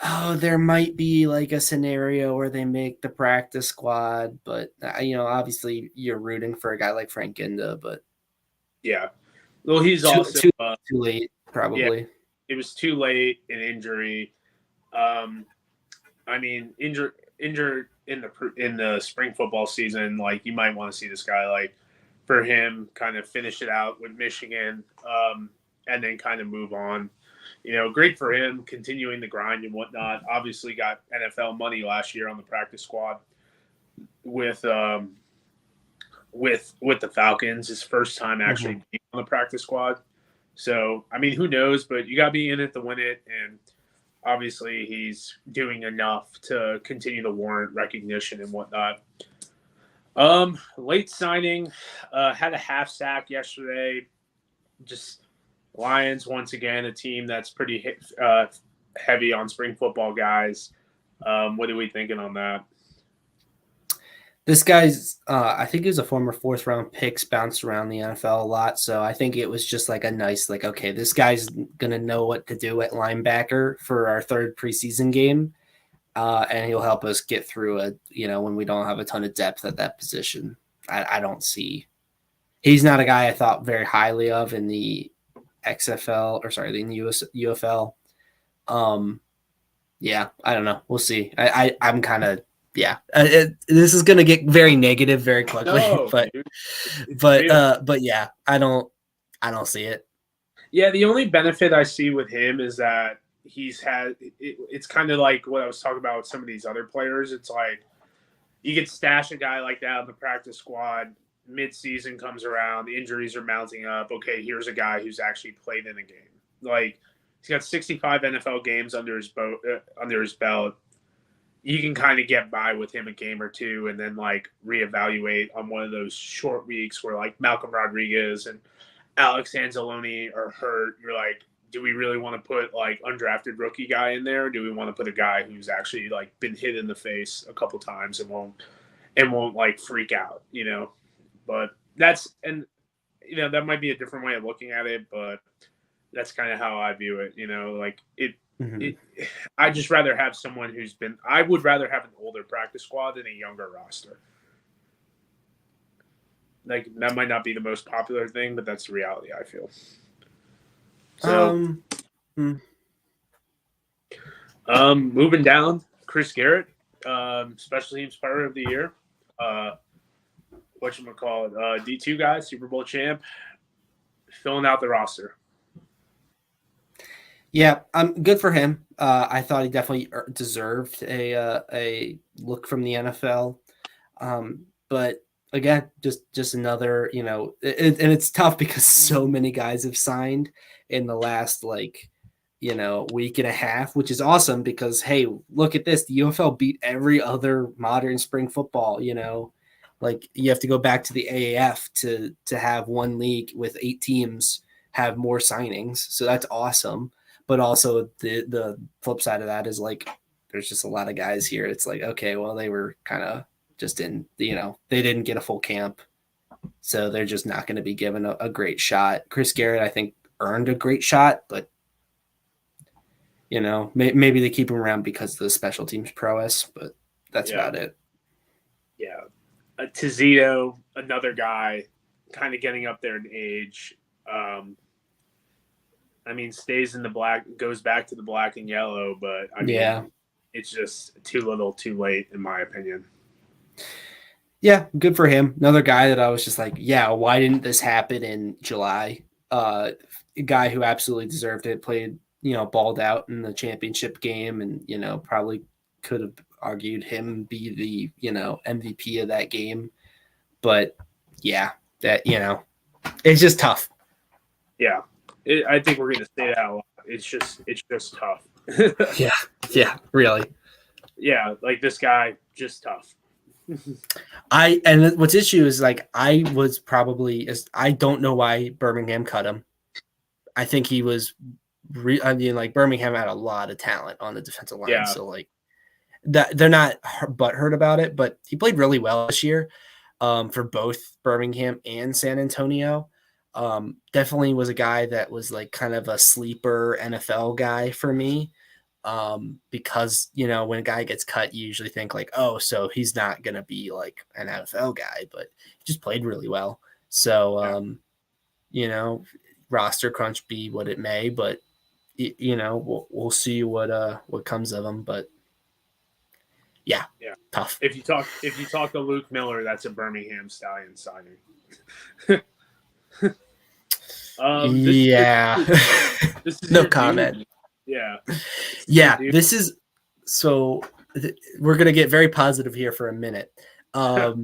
oh, there might be like a scenario where they make the practice squad, but obviously you're rooting for a guy like Frank Ginda, but yeah, well, he's also too late, probably. Yeah, it was too late, an injury. I mean, injured in the spring football season. Like you might want to see this guy like for him kind of finish it out with Michigan, and then kind of move on. Great for him continuing the grind and whatnot. Obviously, got NFL money last year on the practice squad with the Falcons. His first time actually being on the practice squad. So I mean, who knows? But you got to be in it to win it, and obviously he's doing enough to continue to warrant recognition and whatnot. Late signing, had a half sack yesterday. Just Lions, once again, a team that's pretty heavy on spring football guys. What are we thinking on that? This guy's, I think he was a former 4th round pick, bounced around the NFL a lot. So I think it was just like a nice, like, okay, this guy's going to know what to do at linebacker for our 3rd preseason game. And he'll help us get through when we don't have a ton of depth at that position. I don't see. He's not a guy I thought very highly of in the XFL in the UFL. Yeah, I don't know. We'll see. I'm kind of, yeah. This is going to get very negative very quickly, No, but yeah, I don't see it. Yeah, the only benefit I see with him is that it's kind of like what I was talking about with some of these other players. It's like you could stash a guy like that on the practice squad. Mid-season comes around, the injuries are mounting up. Okay, here's a guy who's actually played in a game. Like he's got 65 NFL games under his belt. You can kind of get by with him a game or two, and then like reevaluate on one of those short weeks where like Malcolm Rodriguez and Alex Anzalone are hurt. You're like, do we really want to put like undrafted rookie guy in there? Or do we want to put a guy who's actually like been hit in the face a couple times and won't like freak out, But that might be a different way of looking at it, but that's kind of how I view it. I'd just rather have someone I would rather have an older practice squad than a younger roster. Like that might not be the most popular thing, but that's the reality I feel. So, moving down, Chris Garrett, special teams player of the year. Whatchamacallit, D2 guy, Super Bowl champ, filling out the roster. Yeah, good for him. I thought he definitely deserved a look from the NFL. But again, just another, and it's tough because so many guys have signed in the last week and a half, which is awesome because, hey, look at this. The UFL beat every other modern spring football, Like you have to go back to the AAF to have one league with 8 teams have more signings. So that's awesome. But also the flip side of that is like there's just a lot of guys here. It's like, okay, well, they were kind of just they didn't get a full camp. So they're just not going to be given a great shot. Chris Garrett, I think, earned a great shot, but maybe they keep him around because of the special teams prowess, but that's about it. Yeah. Tizito, another guy kind of getting up there in age. Stays in the black, goes back to the black and yellow, but it's just too little too late, in my opinion. Yeah, good for him. Another guy that I was just like, yeah, why didn't this happen in July? a guy who absolutely deserved it, played, balled out in the championship game, and, probably could have argued him be the, MVP of that game. But yeah, that, it's just tough. Yeah. I think we're going to say that a lot. It's just tough. Yeah, really. Yeah, like this guy, just tough. And what's issue is like I don't know why Birmingham cut him. I think he was, like Birmingham had a lot of talent on the defensive line, so like that they're not butthurt about it, but he played really well this year for both Birmingham and San Antonio. Definitely was a guy that was like kind of a sleeper NFL guy for me. Because when a guy gets cut, you usually think like, oh, so he's not gonna be like an NFL guy, but he just played really well. So roster crunch be what it may, but we'll see what comes of him. But yeah, tough. If you talk to Luke Miller, that's a Birmingham Stallion signing. This is no comment. Dude. Yeah. This is so. We're gonna get very positive here for a minute. I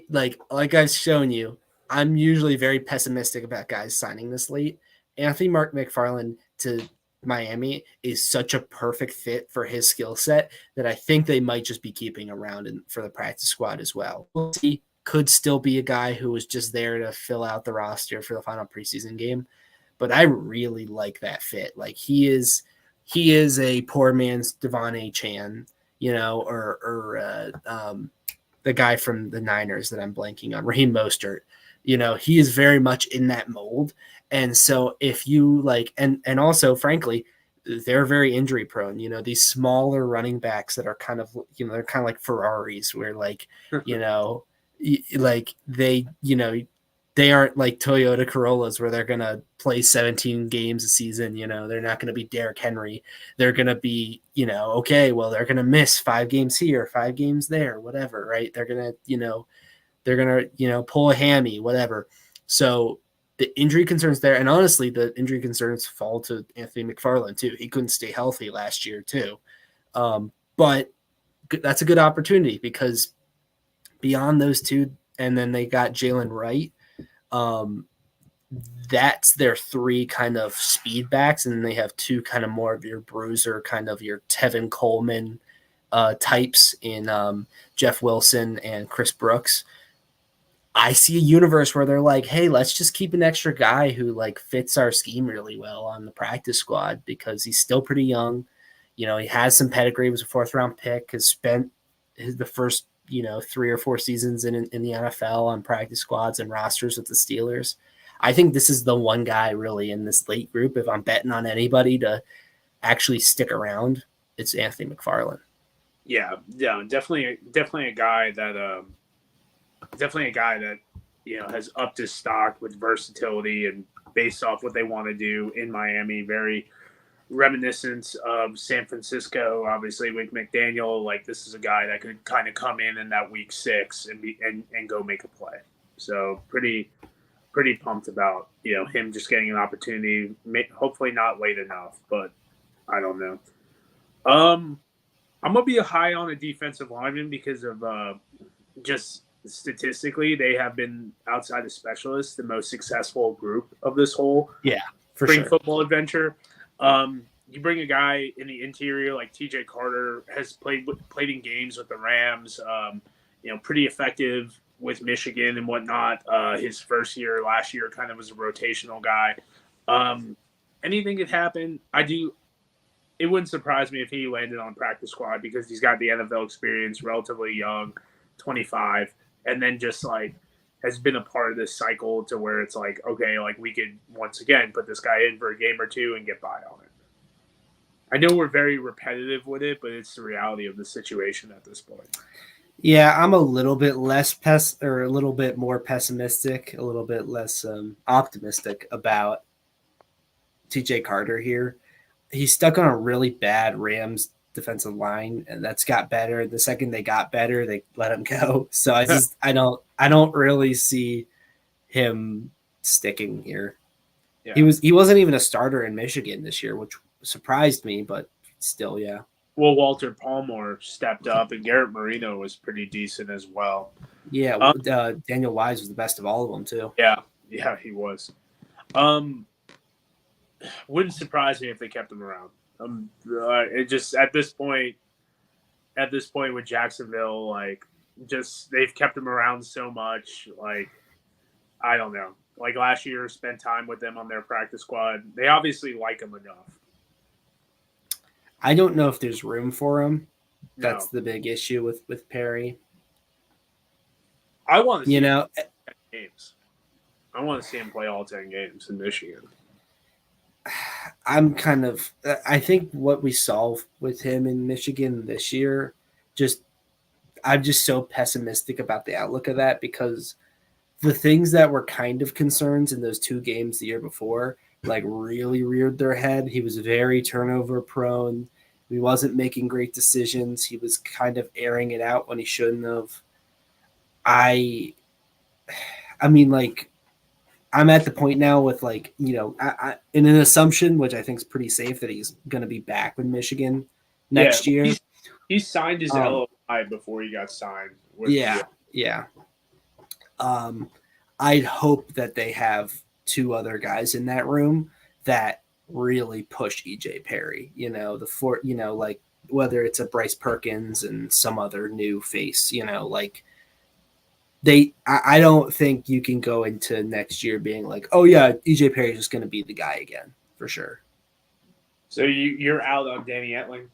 like I've shown you, I'm usually very pessimistic about guys signing this late. Anthony Mark McFarland to Miami is such a perfect fit for his skill set that I think they might just be keeping around for the practice squad as well. He could still be a guy who was just there to fill out the roster for the final preseason game. But I really like that fit. Like he is a poor man's Devon A. Chan, or the guy from the Niners that I'm blanking on, Raheem Mostert. He is very much in that mold. And so if you like, and also frankly, they're very injury prone. These smaller running backs that are kind of, they're kind of like Ferraris, where like, like they aren't like Toyota Corollas where they're going to play 17 games a season. They're not going to be Derrick Henry. They're going to be, okay, well, they're going to miss 5 games here, 5 games there, whatever, right? They're going to, pull a hammy, whatever. So the injury concerns there. And honestly, the injury concerns fall to Anthony McFarland too. He couldn't stay healthy last year too. But that's a good opportunity because beyond those two, and then they got Jalen Wright. That's their 3 kind of speed backs, and then they have 2 kind of more of your bruiser, kind of your Tevin Coleman types in Jeff Wilson and Chris Brooks. I see a universe where they're like, hey, let's just keep an extra guy who like fits our scheme really well on the practice squad because he's still pretty young. He has some pedigree, he was a 4th round pick, has spent the first 3 or 4 seasons in the NFL on practice squads and rosters with the Steelers. I think this is the one guy really in this late group. If I'm betting on anybody to actually stick around, it's Anthony McFarland. Yeah, definitely a guy that has upped his stock with versatility and based off what they want to do in Miami. Very reminiscent of San Francisco, obviously with McDaniel. Like this is a guy that could kind of come in that week 6 and go make a play. So pretty pumped about him just getting an opportunity. Hopefully not late enough, but I don't know. I'm gonna be high on a defensive lineman because of just statistically they have been outside of specialists the most successful group of this whole spring football adventure. You bring a guy in the interior like TJ Carter has played in games with the Rams, pretty effective with Michigan and whatnot. His first year, last year, kind of was a rotational guy. Anything could happen. It wouldn't surprise me if he landed on practice squad because he's got the NFL experience, relatively young, 25, and then just like has been a part of this cycle to where it's like, okay, like we could once again put this guy in for a game or 2 and get by on it. I know we're very repetitive with it, but it's the reality of the situation at this point. Yeah, I'm a little bit a little bit more pessimistic, a little bit less optimistic about TJ Carter here. He's stuck on a really bad Rams defensive line, and that's got better. The second they got better, they let him go. So I don't really see him sticking here. Yeah. He wasn't even a starter in Michigan this year, which surprised me, but still, yeah. Well, Walter Palmer stepped up, and Garrett Marino was pretty decent as well. Yeah, Daniel Wise was the best of all of them too. Yeah, he was. Wouldn't surprise me if they kept him around. It just at this point with Jacksonville, like, just they've kept him around so much. Like, I don't know. Like last year, spent time with them on their practice squad. They obviously like him enough. I don't know if there's room for him. That's No. the big issue with Perry. I want to see him games. I want to see him play all 10 games in Michigan. I think what we saw with him in Michigan this year, I'm just so pessimistic about the outlook of that, because the things that were kind of concerns in those 2 games the year before, like, really reared their head. He was very turnover prone. He wasn't making great decisions. He was kind of airing it out when he shouldn't have. I mean, like, I'm at the point now with, like, you know, in an assumption, which I think is pretty safe, that he's going to be back with Michigan next year. He signed his LOI before he got signed. Yeah. I'd hope that they have 2 other guys in that room that really push EJ Perry. You know, like, whether it's a Bryce Perkins and some other new face. You know, like, I don't think you can go into next year being like, oh yeah, EJ Perry is just going to be the guy again for sure. So you're out on Danny Etling?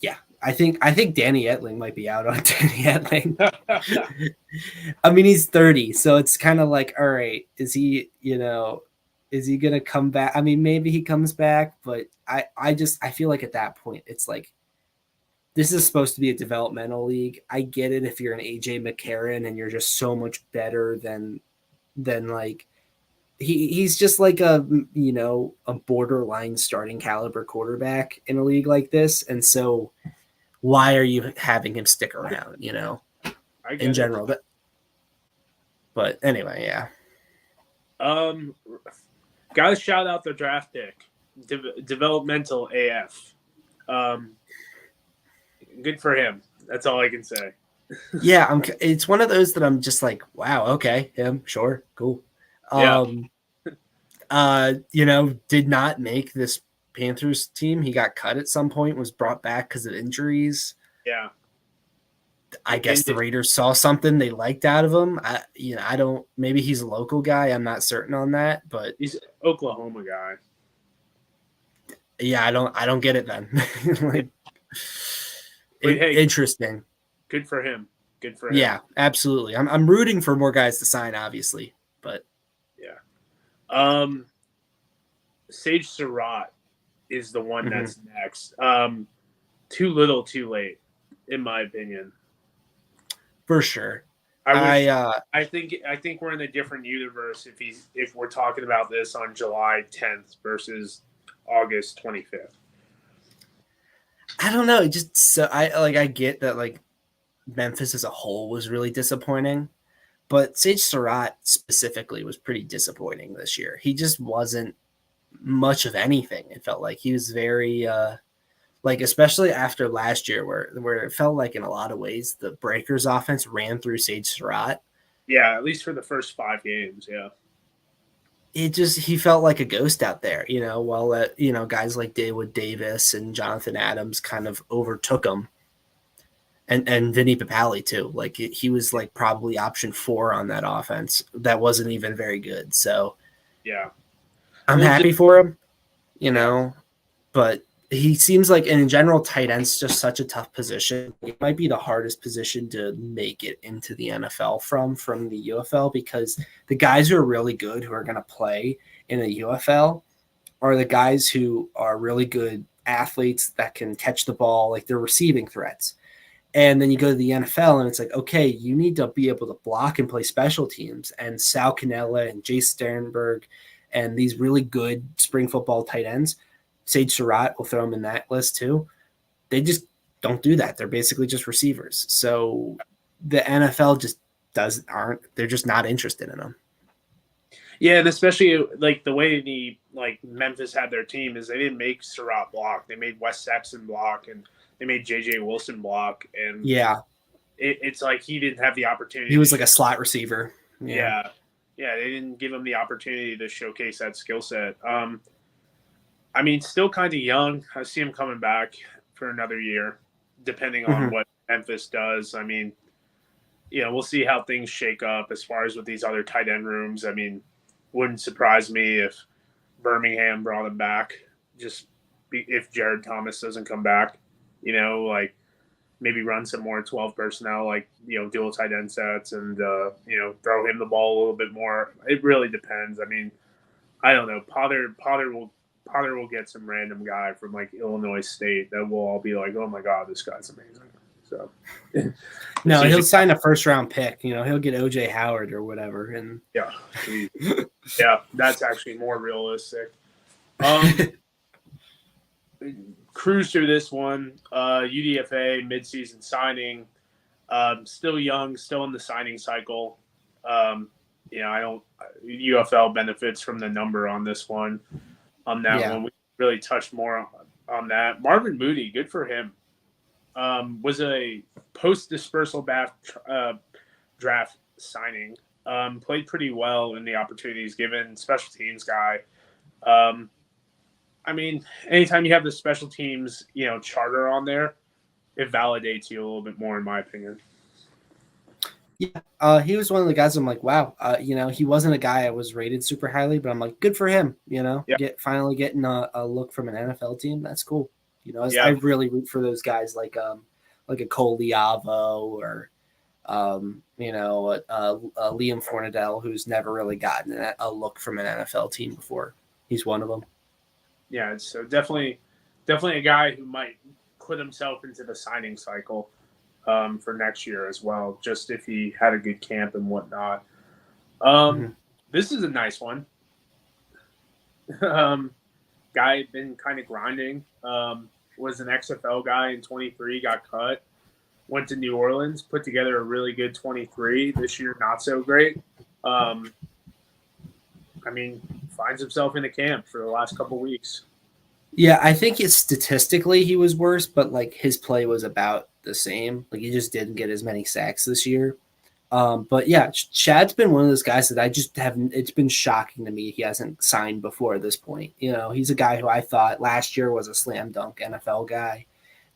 Yeah, I think Danny Etling might be out on Danny Etling. I mean, he's 30, so it's kind of like, all right, is he going to come back? I mean, maybe he comes back, but I feel like at that point it's like, this is supposed to be a developmental league. I get it if you're an AJ McCarron and you're just so much better than like, he's just like a borderline starting caliber quarterback in a league like this. And so why are you having him stick around, you know, in general? But anyway, yeah. Gotta shout out the draft pick, developmental AF. Good for him. That's all I can say. Yeah, it's one of those that I'm just like, wow, okay, him, sure, cool. Did not make this Panthers team. He got cut at some point, was brought back because of injuries. Yeah. I guess the Raiders saw something they liked out of him. Maybe he's a local guy. I'm not certain on that, but he's an Oklahoma guy. Yeah, I don't get it then. Like, interesting. Good for him. Yeah, absolutely. I'm rooting for more guys to sign, obviously, but yeah. Sage Surratt is the one that's next. Too little, too late, in my opinion. For sure. I think we're in a different universe if we're talking about this on July 10th versus August 25th. I don't know. I get that, like, Memphis as a whole was really disappointing, but Sage Surratt specifically was pretty disappointing this year. He just wasn't much of anything. It felt like he was very especially after last year where it felt like in a lot of ways the Breakers offense ran through Sage Surratt. Yeah, at least for the first 5 games, yeah. He felt like a ghost out there, while guys like Dawood Davis and Jonathan Adams kind of overtook him. And Vinny Papale too. Like, he was like probably option 4 on that offense. That wasn't even very good. So yeah, I'm happy for him, but he seems like, in general, tight end's just such a tough position. It might be the hardest position to make it into the NFL from the UFL, because the guys who are really good, who are going to play in a UFL, are the guys who are really good athletes that can catch the ball, like they're receiving threats. And then you go to the NFL and it's like, okay, you need to be able to block and play special teams. And Sal Cannella and Jace Sternberg and these really good spring football tight ends, Sage Surratt, will throw them in that list too. They just don't do that. They're basically just receivers. So the NFL just they're just not interested in them. Yeah, and especially like the way Memphis had their team is they didn't make Surratt block. They made Wes Sexton block, and they made JJ Wilson block, and Yeah, it's like he didn't have the he opportunity was like a slot receiver. yeah. Yeah, they didn't give him the opportunity to showcase that skill set. I mean, still kind of young. I see him coming back for another year, depending on what Memphis does. I mean, we'll see how things shake up as far as with these other tight end rooms. I mean, wouldn't surprise me if Birmingham brought him back, if Jared Thomas doesn't come back, like maybe run some more 12 personnel, like, dual tight end sets and, throw him the ball a little bit more. It really depends. I mean, I don't know. Potter will get some random guy from like Illinois State that will all be like, oh my God, this guy's amazing. So no, he'll sign a first round pick. He'll get OJ Howard or whatever. And yeah, yeah, that's actually more realistic. Cruise through this one. UDFA midseason signing. Still young, still in the signing cycle. I don't. UFL benefits from the number on this one. On that one, we really touched more on that. Marvin Moody, good for him. Was a post dispersal draft signing. Played pretty well in the opportunities given. Special teams guy. I mean, anytime you have the special teams, charter on there, it validates you a little bit more, in my opinion. Yeah, he was one of the guys I'm like, wow. He wasn't a guy I was rated super highly, but I'm like, good for him. Finally getting a look from an NFL team. That's cool. I really root for those guys like a Cole Liavo or Liam Fornadell, who's never really gotten a look from an NFL team before. He's one of them. Yeah, so definitely a guy who might put himself into the signing cycle for next year as well, just if he had a good camp and whatnot. This is a nice one. Guy been kind of grinding. Was an XFL guy in 23, got cut. Went to New Orleans, put together a really good 23. This year, not so great. Finds himself in a camp for the last couple weeks. Yeah, I think statistically he was worse, but like his play was about the same. Like he just didn't get as many sacks this year. But yeah, Chad's been one of those guys that I just haven't. It's been shocking to me he hasn't signed before this point. He's a guy who I thought last year was a slam dunk NFL guy.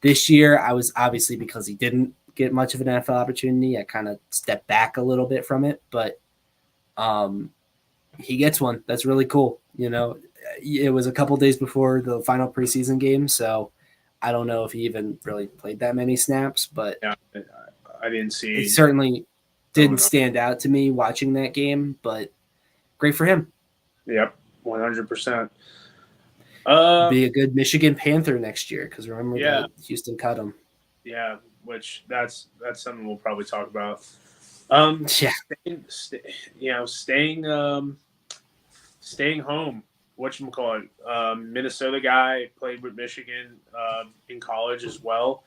This year, I was obviously because he didn't get much of an NFL opportunity. I kind of stepped back a little bit from it, but he gets one. That's really cool. It was a couple days before the final preseason game, so I don't know if he even really played that many snaps, but yeah, I didn't see. It certainly didn't stand out to me watching that game, but great for him. Yep, 100%. Be a good Michigan Panther next year because remember that Houston cut him. Yeah, which that's something we'll probably talk about. Staying home. Whatchamacallit? Minnesota guy, played with Michigan in college as well.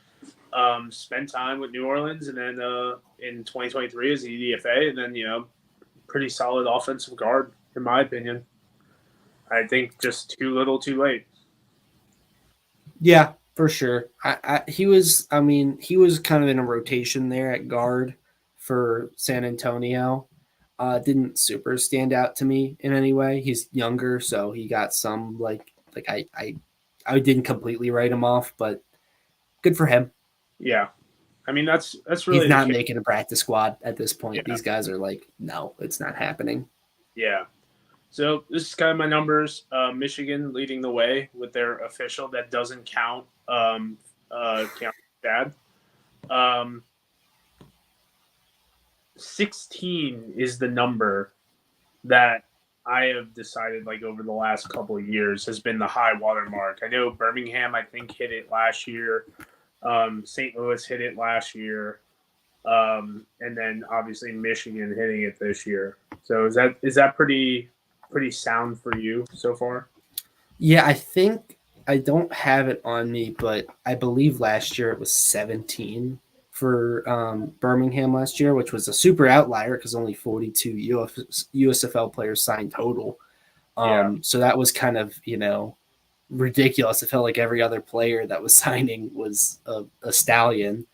Spent time with New Orleans, and then in 2023 as the UDFA, and then pretty solid offensive guard in my opinion. I think just too little, too late. Yeah, for sure. He was kind of in a rotation there at guard for San Antonio. Didn't super stand out to me in any way. He's younger, so he got some I didn't completely write him off, but good for him. Yeah. That's really he's not making a practice squad at this point. Yeah. These guys are like, no, it's not happening. Yeah. So this is kind of my numbers. Michigan leading the way with their official that doesn't count dad. 16 is the number that I have decided over the last couple of years has been the high water mark. I know Birmingham, I think, hit it last year. St. Louis hit it last year. And then obviously Michigan hitting it this year. So is that pretty sound for you so far? Yeah, I think I don't have it on me, but I believe last year it was 17 for Birmingham last year, which was a super outlier because only 42 USFL players signed total. So that was kind of, ridiculous. It felt like every other player that was signing was a stallion.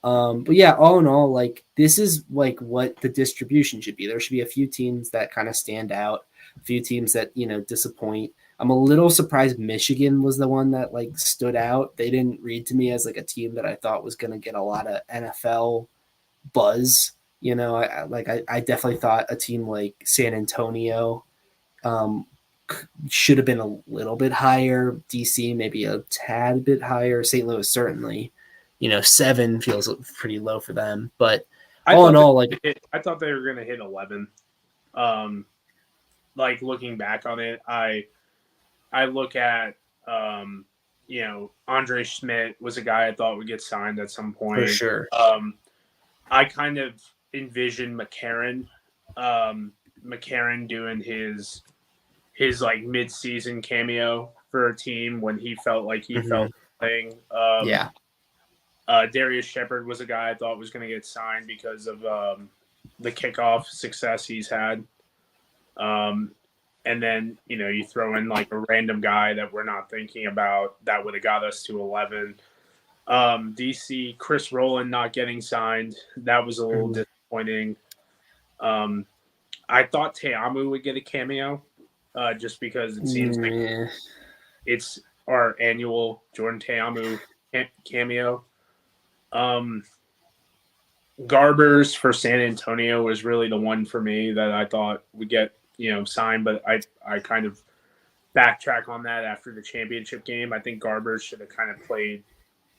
But yeah, all in all, like this is like what the distribution should be. There should be a few teams that kind of stand out, a few teams that, disappoint. I'm a little surprised Michigan was the one that like stood out. They didn't read to me as like a team that I thought was going to get a lot of NFL buzz. I definitely thought a team like San Antonio should have been a little bit higher. DC maybe a tad bit higher. St. Louis certainly. 7 feels pretty low for them. But all in all, I thought they were going to hit 11. Like looking back on it, I look at Andre Schmidt was a guy I thought would get signed at some point. For sure. I kind of envisioned McCarron doing his like mid-season cameo for a team when he felt like he felt playing. Darius Shepard was a guy I thought was going to get signed because of the kickoff success he's had. And then, you throw in like a random guy that we're not thinking about that would have got us to 11. DC, Chris Rowland not getting signed. That was a little disappointing. I thought Teamu would get a cameo just because it seems like it's our annual Jordan Teamu cameo. Garbers for San Antonio was really the one for me that I thought would get signed, but I kind of backtrack on that after the championship game. I think Garbers should have kind of played,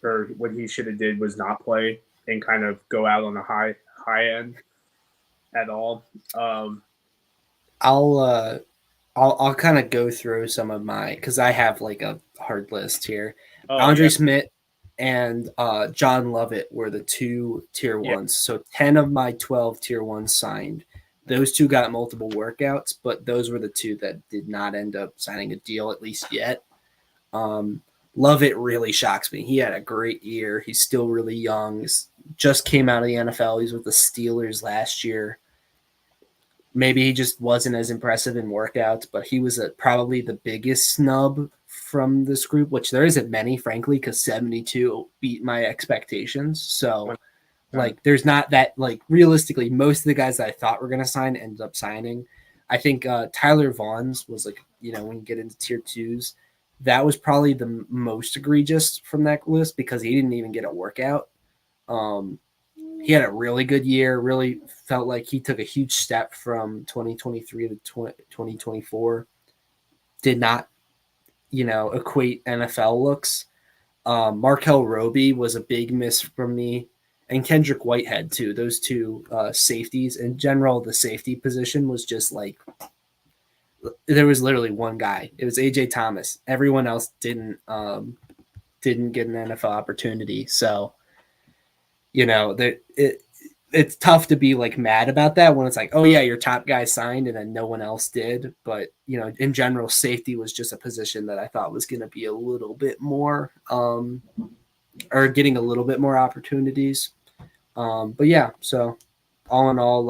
or what he should have did was not play and kind of go out on the high end at all. I'll kind of go through some of because I have like a hard list here. Andre Schmidt and John Lovett were the 2 tier 1s. So 10 of my 12 tier 1s signed. Those 2 got multiple workouts, but those were the 2 that did not end up signing a deal, at least yet. Lovett really shocks me. He had a great year. He's still really young. He's just came out of the NFL. He's with the Steelers last year. Maybe he just wasn't as impressive in workouts, but he was probably the biggest snub from this group, which there isn't many, frankly, because 72 beat my expectations. So, there's not that, realistically, most of the guys that I thought were going to sign ended up signing. I think Tyler Vaughn's was, when you get into tier 2s, that was probably the most egregious from that list because he didn't even get a workout. He had a really good year, really felt like he took a huge step from 2023 to 2024. Did not, equate NFL looks. Markel Roby was a big miss from me, and Kendrick Whitehead too. Those 2 safeties. In general, the safety position was just there was literally one guy. It was AJ Thomas. Everyone else didn't get an NFL opportunity. So, it's tough to be mad about that when it's like, oh yeah, your top guy signed and then no one else did. But, in general, safety was just a position that I thought was going to be a little bit more, or getting a little bit more opportunities. But yeah, so all in all,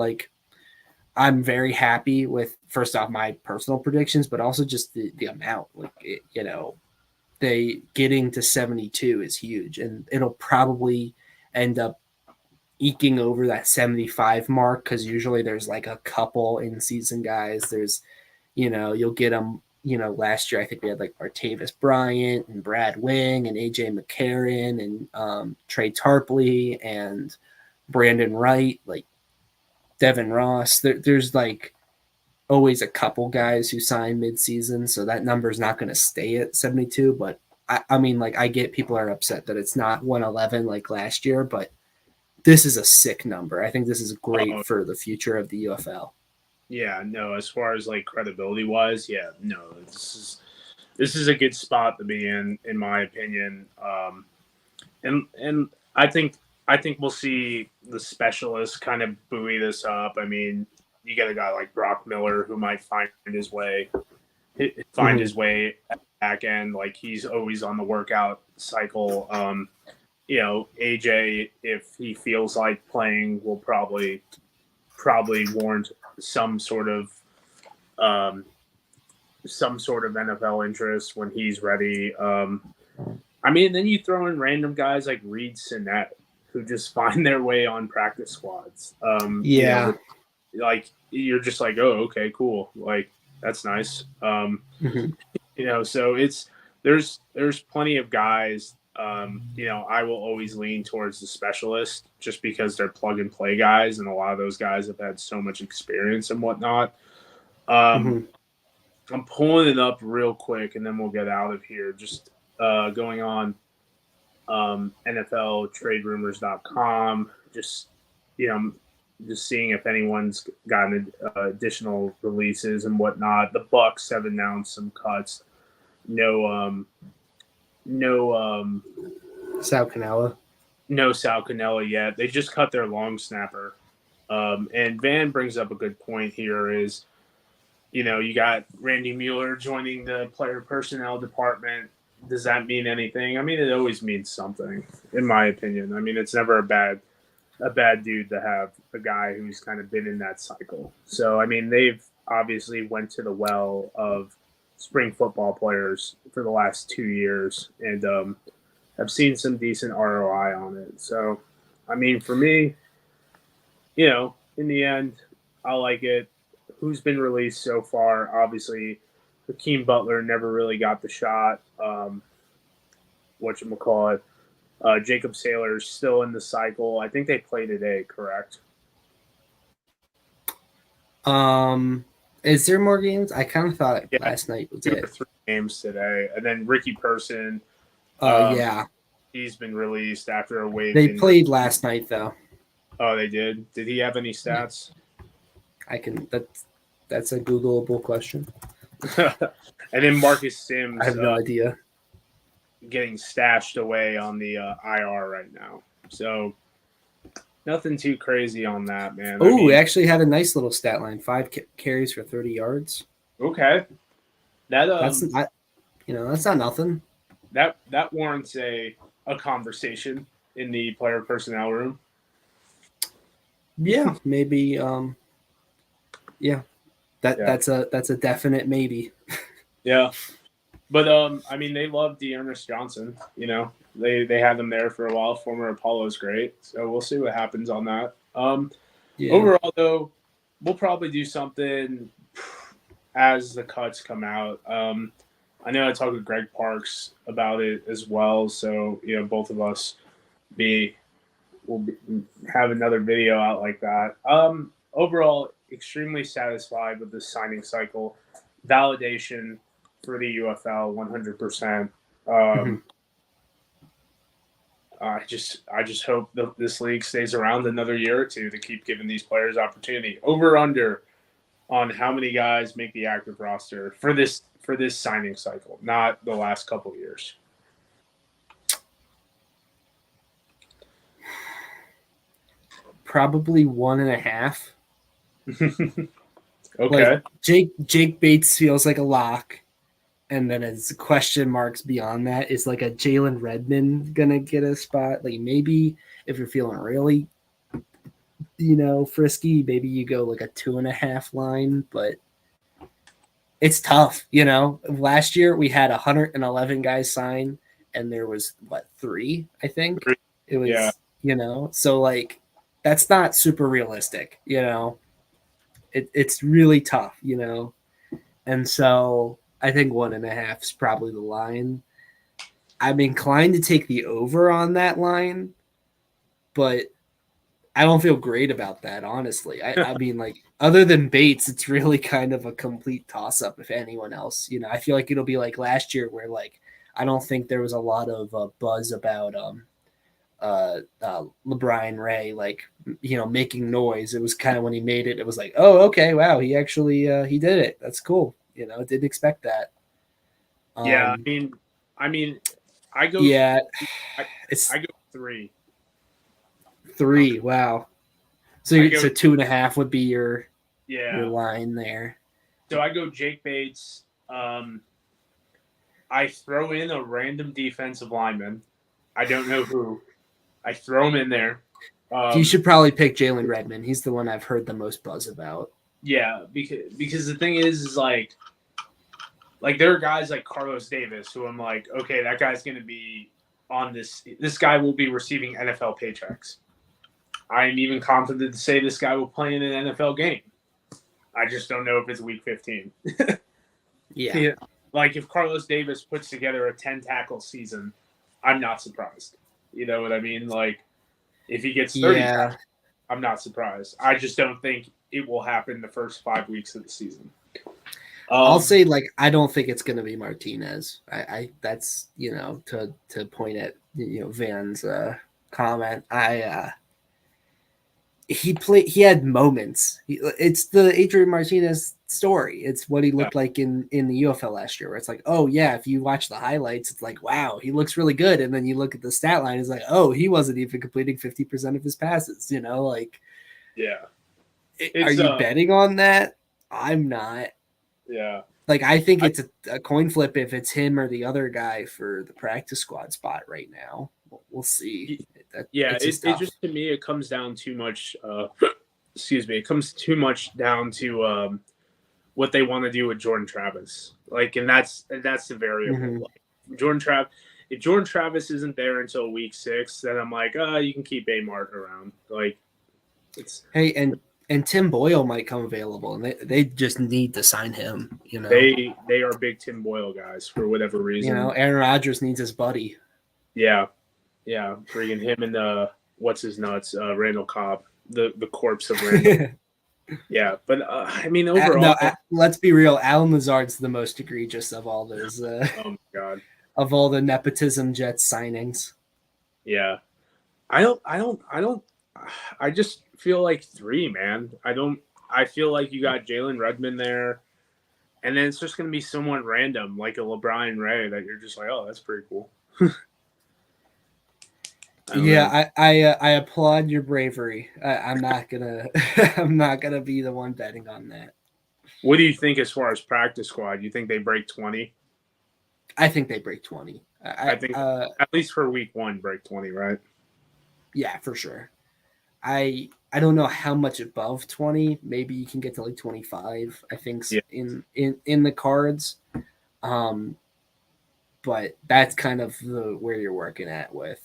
I'm very happy with, first off, my personal predictions, but also just the amount, they getting to 72 is huge, and it'll probably end up eking over that 75 mark because usually there's a couple in season guys. There's, you'll get them. Last year I think we had Martavis Bryant and Brad Wing and AJ McCarron and Trey Tarpley and Brandon Wright, Devin Ross. There's always a couple guys who sign midseason, so that number's not going to stay at 72. But I mean, I get people are upset that it's not 111 like last year, but this is a sick number. I think this is great for the future of the UFL. Yeah, no, as far as credibility wise, yeah, no, this is a good spot to be in my opinion. And I think we'll see the specialists kind of buoy this up. I mean, you got a guy like Brock Miller who might find his way at the back end. He's always on the workout cycle. AJ, if he feels like playing, will probably warrant some sort of NFL interest when he's ready. Then you throw in random guys like Reed Sinnett, who just find their way on practice squads. You're just like, oh, okay, cool. Like, that's nice. So there's plenty of guys. I will always lean towards the specialist just because they're plug and play guys, and a lot of those guys have had so much experience and whatnot. I'm pulling it up real quick, and then we'll get out of here. Just going on NFLTradeRumors.com, just seeing if anyone's gotten additional releases and whatnot. The Bucks have announced some cuts. No Sal Cannella. No Sal Cannella yet. They just cut their long snapper. And Van brings up a good point here is, you got Randy Mueller joining the player personnel department. Does that mean anything? It always means something, in my opinion. It's never a bad dude to have a guy who's kind of been in that cycle. So, they've obviously went to the well of spring football players for the last 2 years and have seen some decent ROI on it. So, for me, in the end, I like it. Who's been released so far? Obviously, Hakeem Butler never really got the shot. Whatchamacallit. Jacob Saylor's still in the cycle. I think they play today, correct? Is there more games? I kind of thought last night was it. 3 games today. And then Ricky Person. He's been released after a wave. They played last night, though. Oh, they did? Did he have any stats? That's a Googleable question. And then Marcus Sims. I have no idea. Getting stashed away on the IR right now. So nothing too crazy on that, man. Oh, we actually had a nice little stat line. 5 carries for 30 yards. Okay. That's not nothing. That warrants a conversation in the player personnel room. Yeah, maybe. That's a definite maybe. Yeah. But they love Dearness Johnson. They had him there for a while. Former Apollo's great, so we'll see what happens on that. Overall, though, we'll probably do something as the cuts come out. I know I talked with Greg Parks about it as well, so both of us will have another video out like that. Overall, extremely satisfied with the signing cycle. Validation for the UFL, 100%. I just hope this league stays around another year or two to keep giving these players opportunity. Over under on how many guys make the active roster for this signing cycle, not the last couple of years. Probably 1.5. Okay. Jake Bates feels like a lock. And then as question marks beyond that, is like a Jalen Redmond gonna get a spot? Like maybe if you're feeling really, frisky, maybe you go like a 2.5 line, but it's tough. Last year we had 111 guys sign, and there was 3, I think. It was, so like that's not super realistic. It's really tough. And so I think 1.5 is probably the line. I'm inclined to take the over on that line, but I don't feel great about that, honestly. Other than Bates, it's really kind of a complete toss-up if anyone else. I feel like it'll be like last year where, like, I don't think there was a lot of buzz about LeBron Ray, making noise. It was kind of when he made it, it was like, oh, okay, wow, he actually he did it. That's cool. Didn't expect that. I go. Yeah, I go 3. 3. Wow. So 2.5 would be your line there. So I go Jake Bates. I throw in a random defensive lineman. I don't know who. I throw him in there. You should probably pick Jalen Redmond. He's the one I've heard the most buzz about. Yeah, because the thing is like there are guys like Carlos Davis who I'm like, okay, that guy's going to be on this. This guy will be receiving NFL paychecks. I'm even confident to say this guy will play in an NFL game. I just don't know if it's week 15. Yeah. Like if Carlos Davis puts together a 10 tackle season, I'm not surprised. You know what I mean? Like if he gets 30 tackles, I'm not surprised. I just don't think it will happen the first 5 weeks of the season. I'll say I don't think it's going to be Martinez. I that's to point at Van's comment. He had moments. It's the Adrian Martinez story. It's what he looked like in the UFL last year, where it's like, oh yeah, if you watch the highlights, it's like, wow, he looks really good. And then you look at the stat line, it's like, oh, he wasn't even completing 50% of his passes. Yeah. Are you betting on that? I'm not. Yeah. I think it's a coin flip if it's him or the other guy for the practice squad spot right now. We'll see. It just to me it comes down too much. It comes too much down to what they want to do with Jordan Travis. And that's the variable. Mm-hmm. If Jordan Travis isn't there until week 6, then I'm like, you can keep Amart around. And Tim Boyle might come available, and they just need to sign him. They are big Tim Boyle guys for whatever reason. Aaron Rodgers needs his buddy. Yeah, bringing him and what's his nuts, Randall Cobb, the corpse of Randall. Yeah, but overall, let's be real. Alan Lazard's the most egregious of all those. Oh my god, of all the nepotism Jets signings. Yeah, I just feel like 3, man. I feel like you got Jalen Redmond there, and then it's just going to be someone random like a LeBron Ray that you're just like, oh, that's pretty cool. I applaud your bravery. I'm not gonna be the one betting on that. What do you think as far as practice squad? You think they break 20? I think they break 20. I think at least for week 1, break 20, right? Yeah, for sure. I don't know how much above 20. Maybe you can get to 25. I think in the cards. But that's kind of where you're working at with,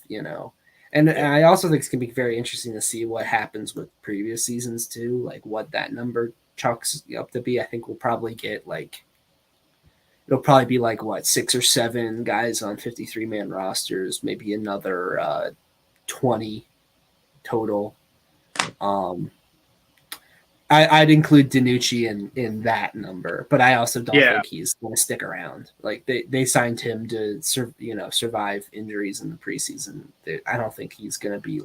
And I also think it's going to be very interesting to see what happens with previous seasons too, what that number chucks up to be. I think we'll probably get it'll probably be 6 or 7 guys on 53-man rosters, maybe another 20 total. I'd include DiNucci in that number, but I also don't think he's going to stick around. They signed him to survive injuries in the preseason. I don't think he's going to be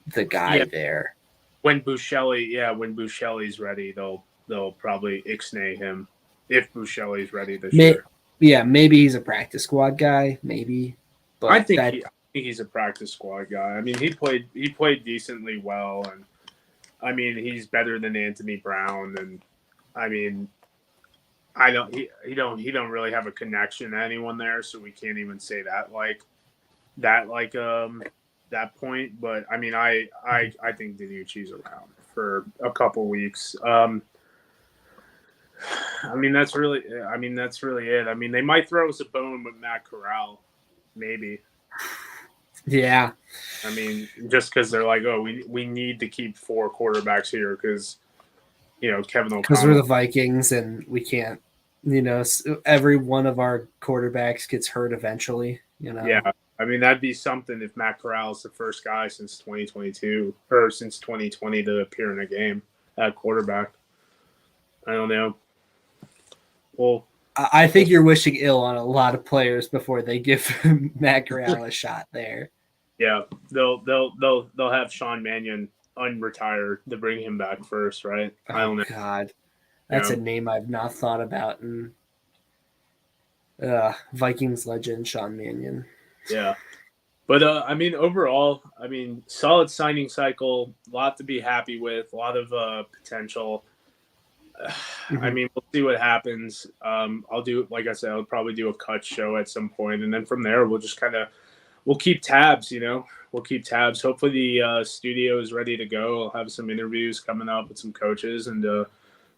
the guy there. When Bouchelli's ready, they'll probably ixnay him if Bouchelli's ready this year. Yeah, maybe he's a practice squad guy, maybe. But I think he's a practice squad guy. I mean, he played decently well, and he's better than Anthony Brown, and he don't really have a connection to anyone there, so we can't even say that that point. But I think DiNucci's around for a couple weeks. That's really it. They might throw us a bone with Matt Corral, maybe. Yeah. Just because they're like, oh, we need to keep 4 quarterbacks here because, Kevin O'Connell. Because we're the Vikings and we can't, every one of our quarterbacks gets hurt eventually, Yeah. That'd be something if Matt Corral is the first guy since 2022 or since 2020 to appear in a game at quarterback. I don't know. Well, I think you're wishing ill on a lot of players before they give Matt Corral a shot there. Yeah, they'll have Sean Mannion unretire to bring him back first, right? I don't know. God, that's a name I've not thought about. And Vikings legend Sean Mannion. Yeah, but overall, solid signing cycle, a lot to be happy with, a lot of potential. We'll see what happens. I'll do, like I said, I'll probably do a cut show at some point, and then from there we'll just kind of we'll keep tabs. We'll keep tabs. Hopefully the studio is ready to go. I'll have some interviews coming up with some coaches and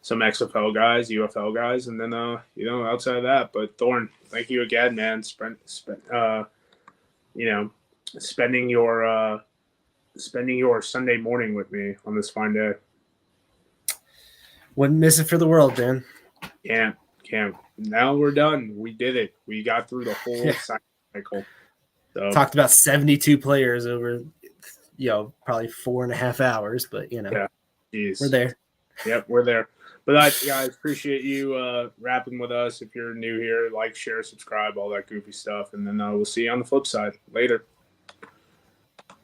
some XFL guys, UFL guys, and then outside of that. But Thorn, thank you again, man. Spending your Sunday morning with me on this fine day. Wouldn't miss it for the world, man. Can't. Now we're done. We did it. We got through the whole cycle. So, talked about 72 players over, probably 4.5 hours, but yeah, we're there. Yep, we're there. But guys, appreciate you rapping with us. If you're new here, like, share, subscribe, all that goofy stuff, and then we'll see you on the flip side later.